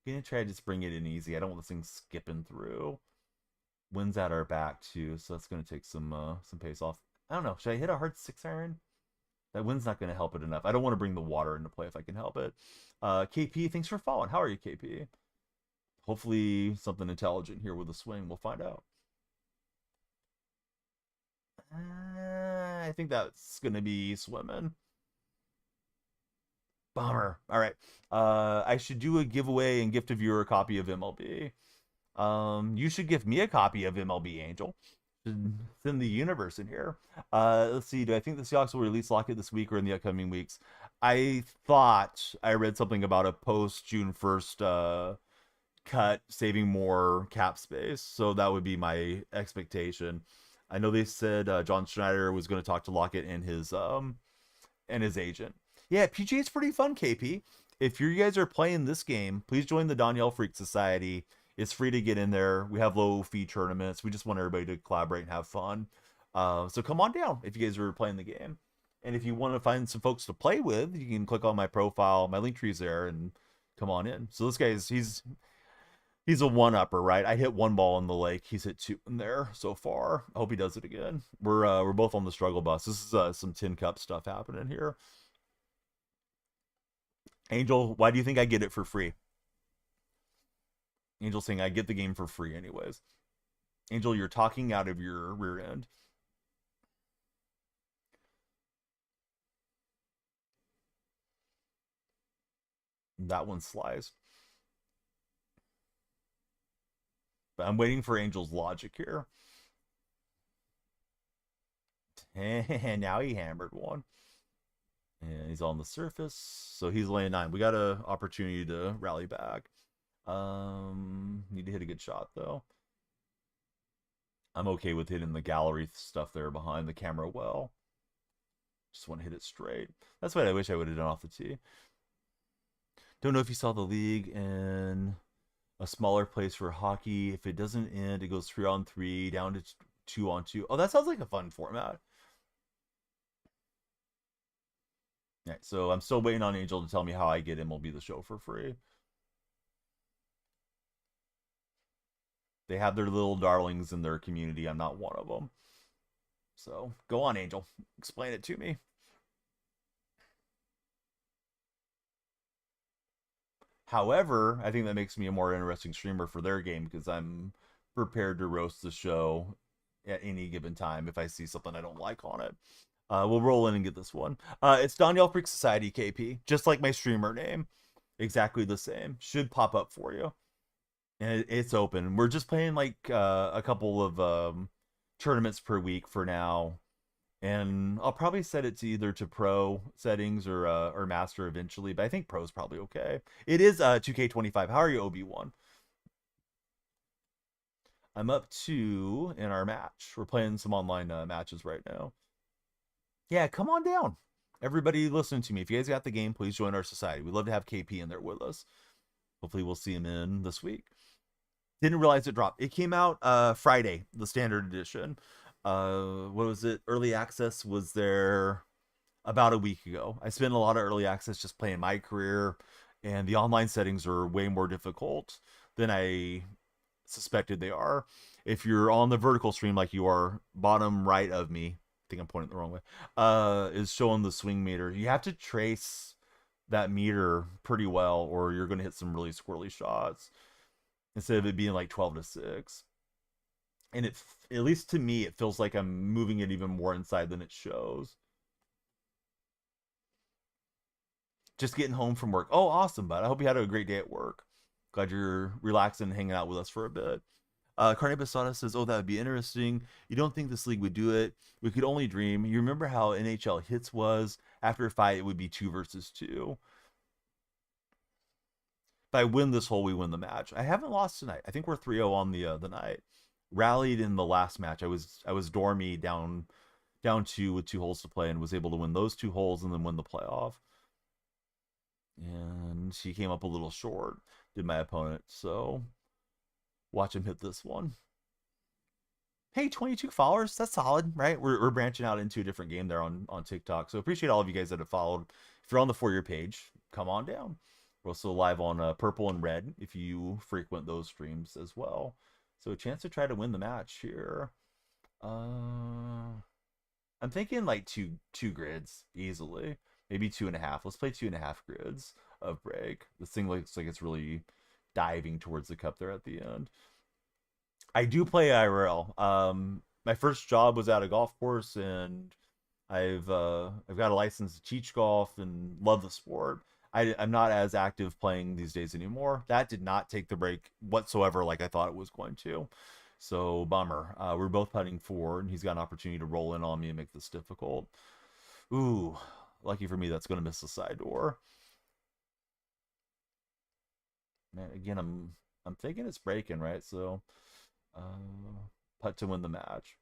I'm gonna try to just bring it in easy. I don't want this thing skipping through. Wind's at our back too, so that's gonna take some pace off. I don't know. Should I hit a hard 6 iron? That wind's not gonna help it enough. I don't want to bring the water into play if I can help it. KP, thanks for following. How are you, KP? Hopefully something intelligent here with a swing. We'll find out. I think that's gonna be swimming. Bummer. All right. I should do a giveaway and gift a viewer a copy of MLB. You should give me a copy of MLB, Angel. Send the universe in here. Let's see. Do I think the Seahawks will release Lockett this week or in the upcoming weeks? I thought I read something about a post June 1st cut, saving more cap space. So that would be my expectation. I know they said John Schneider was going to talk to Lockett and his agent. Yeah, PGA is pretty fun, KP. If you guys are playing this game, please join the Danielle Freak Society. It's free to get in there. We have low fee tournaments. We just want everybody to collaborate and have fun. So come on down if you guys are playing the game. And if you want to find some folks to play with, you can click on my profile. My link tree's there and come on in. So this guy's he's a one-upper, right? I hit one ball in the lake. He's hit two in there so far. I hope he does it again. We're both on the struggle bus. This is some tin cup stuff happening here. Angel, why do you think I get it for free? Angel saying I get the game for free anyways. Angel, you're talking out of your rear end. That one sliced. But I'm waiting for Angel's logic here. And now he hammered one. And he's on the surface. So he's laying 9. We got an opportunity to rally back. Need to hit a good shot, though. I'm okay with hitting the gallery stuff there behind the camera well. Just want to hit it straight. That's what I wish I would have done off the tee. Don't know if you saw the league in a smaller place for hockey. If it doesn't end, it goes 3-on-3 down to 2-on-2. Oh, that sounds like a fun format. Yeah, so I'm still waiting on Angel to tell me how I get MLB The Show for free. They have their little darlings in their community. I'm not one of them. So go on, Angel. Explain it to me. However, I think that makes me a more interesting streamer for their game because I'm prepared to roast the show at any given time if I see something I don't like on it. We'll roll in and get this one. It's Danielle Freak Society KP, just like my streamer name. Exactly the same. Should pop up for you. And it's open. We're just playing like a couple of tournaments per week for now. And I'll probably set it to either to pro settings or master eventually, but I think pro is probably okay. It is 2K25. How are you, Obi-Wan? I'm up 2 in our match. We're playing some online matches right now. Yeah, come on down. Everybody listening to me. If you guys got the game, please join our society. We'd love to have KP in there with us. Hopefully we'll see him in this week. Didn't realize it dropped. It came out Friday, the standard edition. What was it? Early access was there about a week ago. I spent a lot of early access just playing my career, and the online settings are way more difficult than I suspected they are. If you're on the vertical stream like you are, bottom right of me, I think I'm pointing the wrong way, is showing the swing meter. You have to trace that meter pretty well, or you're going to hit some really squirrely shots instead of it being like 12 to 6. And it, at least to me, it feels like I'm moving it even more inside than it shows. Just getting home from work. Oh, awesome, bud. I hope you had a great day at work. Glad you're relaxing and hanging out with us for a bit. Carne Basada says, oh, that would be interesting. You don't think this league would do it? We could only dream. You remember how NHL Hits was? After a fight, it would be 2 versus 2. If I win this hole, we win the match. I haven't lost tonight. I think we're 3-0 on the night. Rallied in the last match. I was dormy down 2 with 2 holes to play and was able to win those 2 holes and then win the playoff. And he came up a little short, did my opponent. So watch him hit this one. Hey, 22 followers. That's solid, right? We're branching out into a different game there on TikTok. So appreciate all of you guys that have followed. If you're on the For Your page, come on down. We're also live on Purple and Red if you frequent those streams as well. So a chance to try to win the match here. I'm thinking like two grids easily. Maybe 2.5. Let's play 2.5 grids of break. This thing looks like it's really diving towards the cup there at the end. I do play IRL. My first job was at a golf course, and I've got a license to teach golf and love the sport. I'm not as active playing these days anymore. That did not take the break whatsoever like I thought it was going to. So bummer. We're both putting forward, and he's got an opportunity to roll in on me and make this difficult. Ooh, lucky for me, that's going to miss the side door. Man, again, I'm thinking it's breaking, right? So, putt to win the match.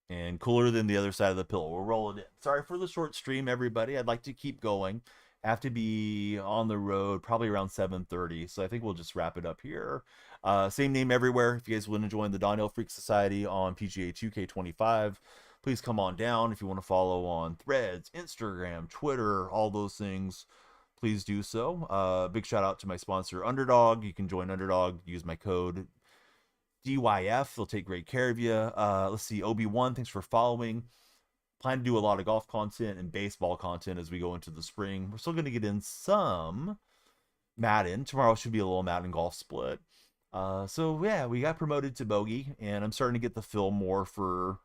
And cooler than the other side of the pillow. We're rolling it. Sorry for the short stream, everybody. I'd like to keep going. I have to be on the road probably around 7:30, so I think we'll just wrap it up here. Same name everywhere. If you guys want to join the Donnell Freak Society on PGA 2K25, please come on down. If you want to follow on Threads, Instagram, Twitter, all those things, please do so. Big shout out to my sponsor, Underdog. You can join Underdog. Use my code DYF. They'll take great care of you. Let's see. Obi-Wan, thanks for following. Plan to do a lot of golf content and baseball content as we go into the spring. We're still going to get in some Madden. Tomorrow should be a little Madden golf split. So yeah, we got promoted to bogey, and I'm starting to get the feel more for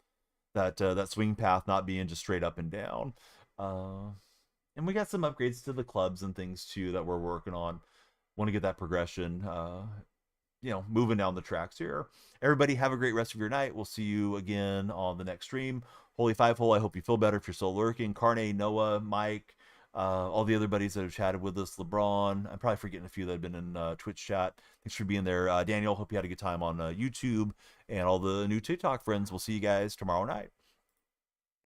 that swing path not being just straight up and down. And we got some upgrades to the clubs and things too that we're working on. Want to get that progression, moving down the tracks here. Everybody, have a great rest of your night. We'll see you again on the next stream. Holy Five Hole, I hope you feel better if you're still lurking. Carne, Noah, Mike, all the other buddies that have chatted with us, LeBron. I'm probably forgetting a few that have been in Twitch chat. Thanks for being there. Daniel, hope you had a good time on YouTube. And all the new TikTok friends, we'll see you guys tomorrow night.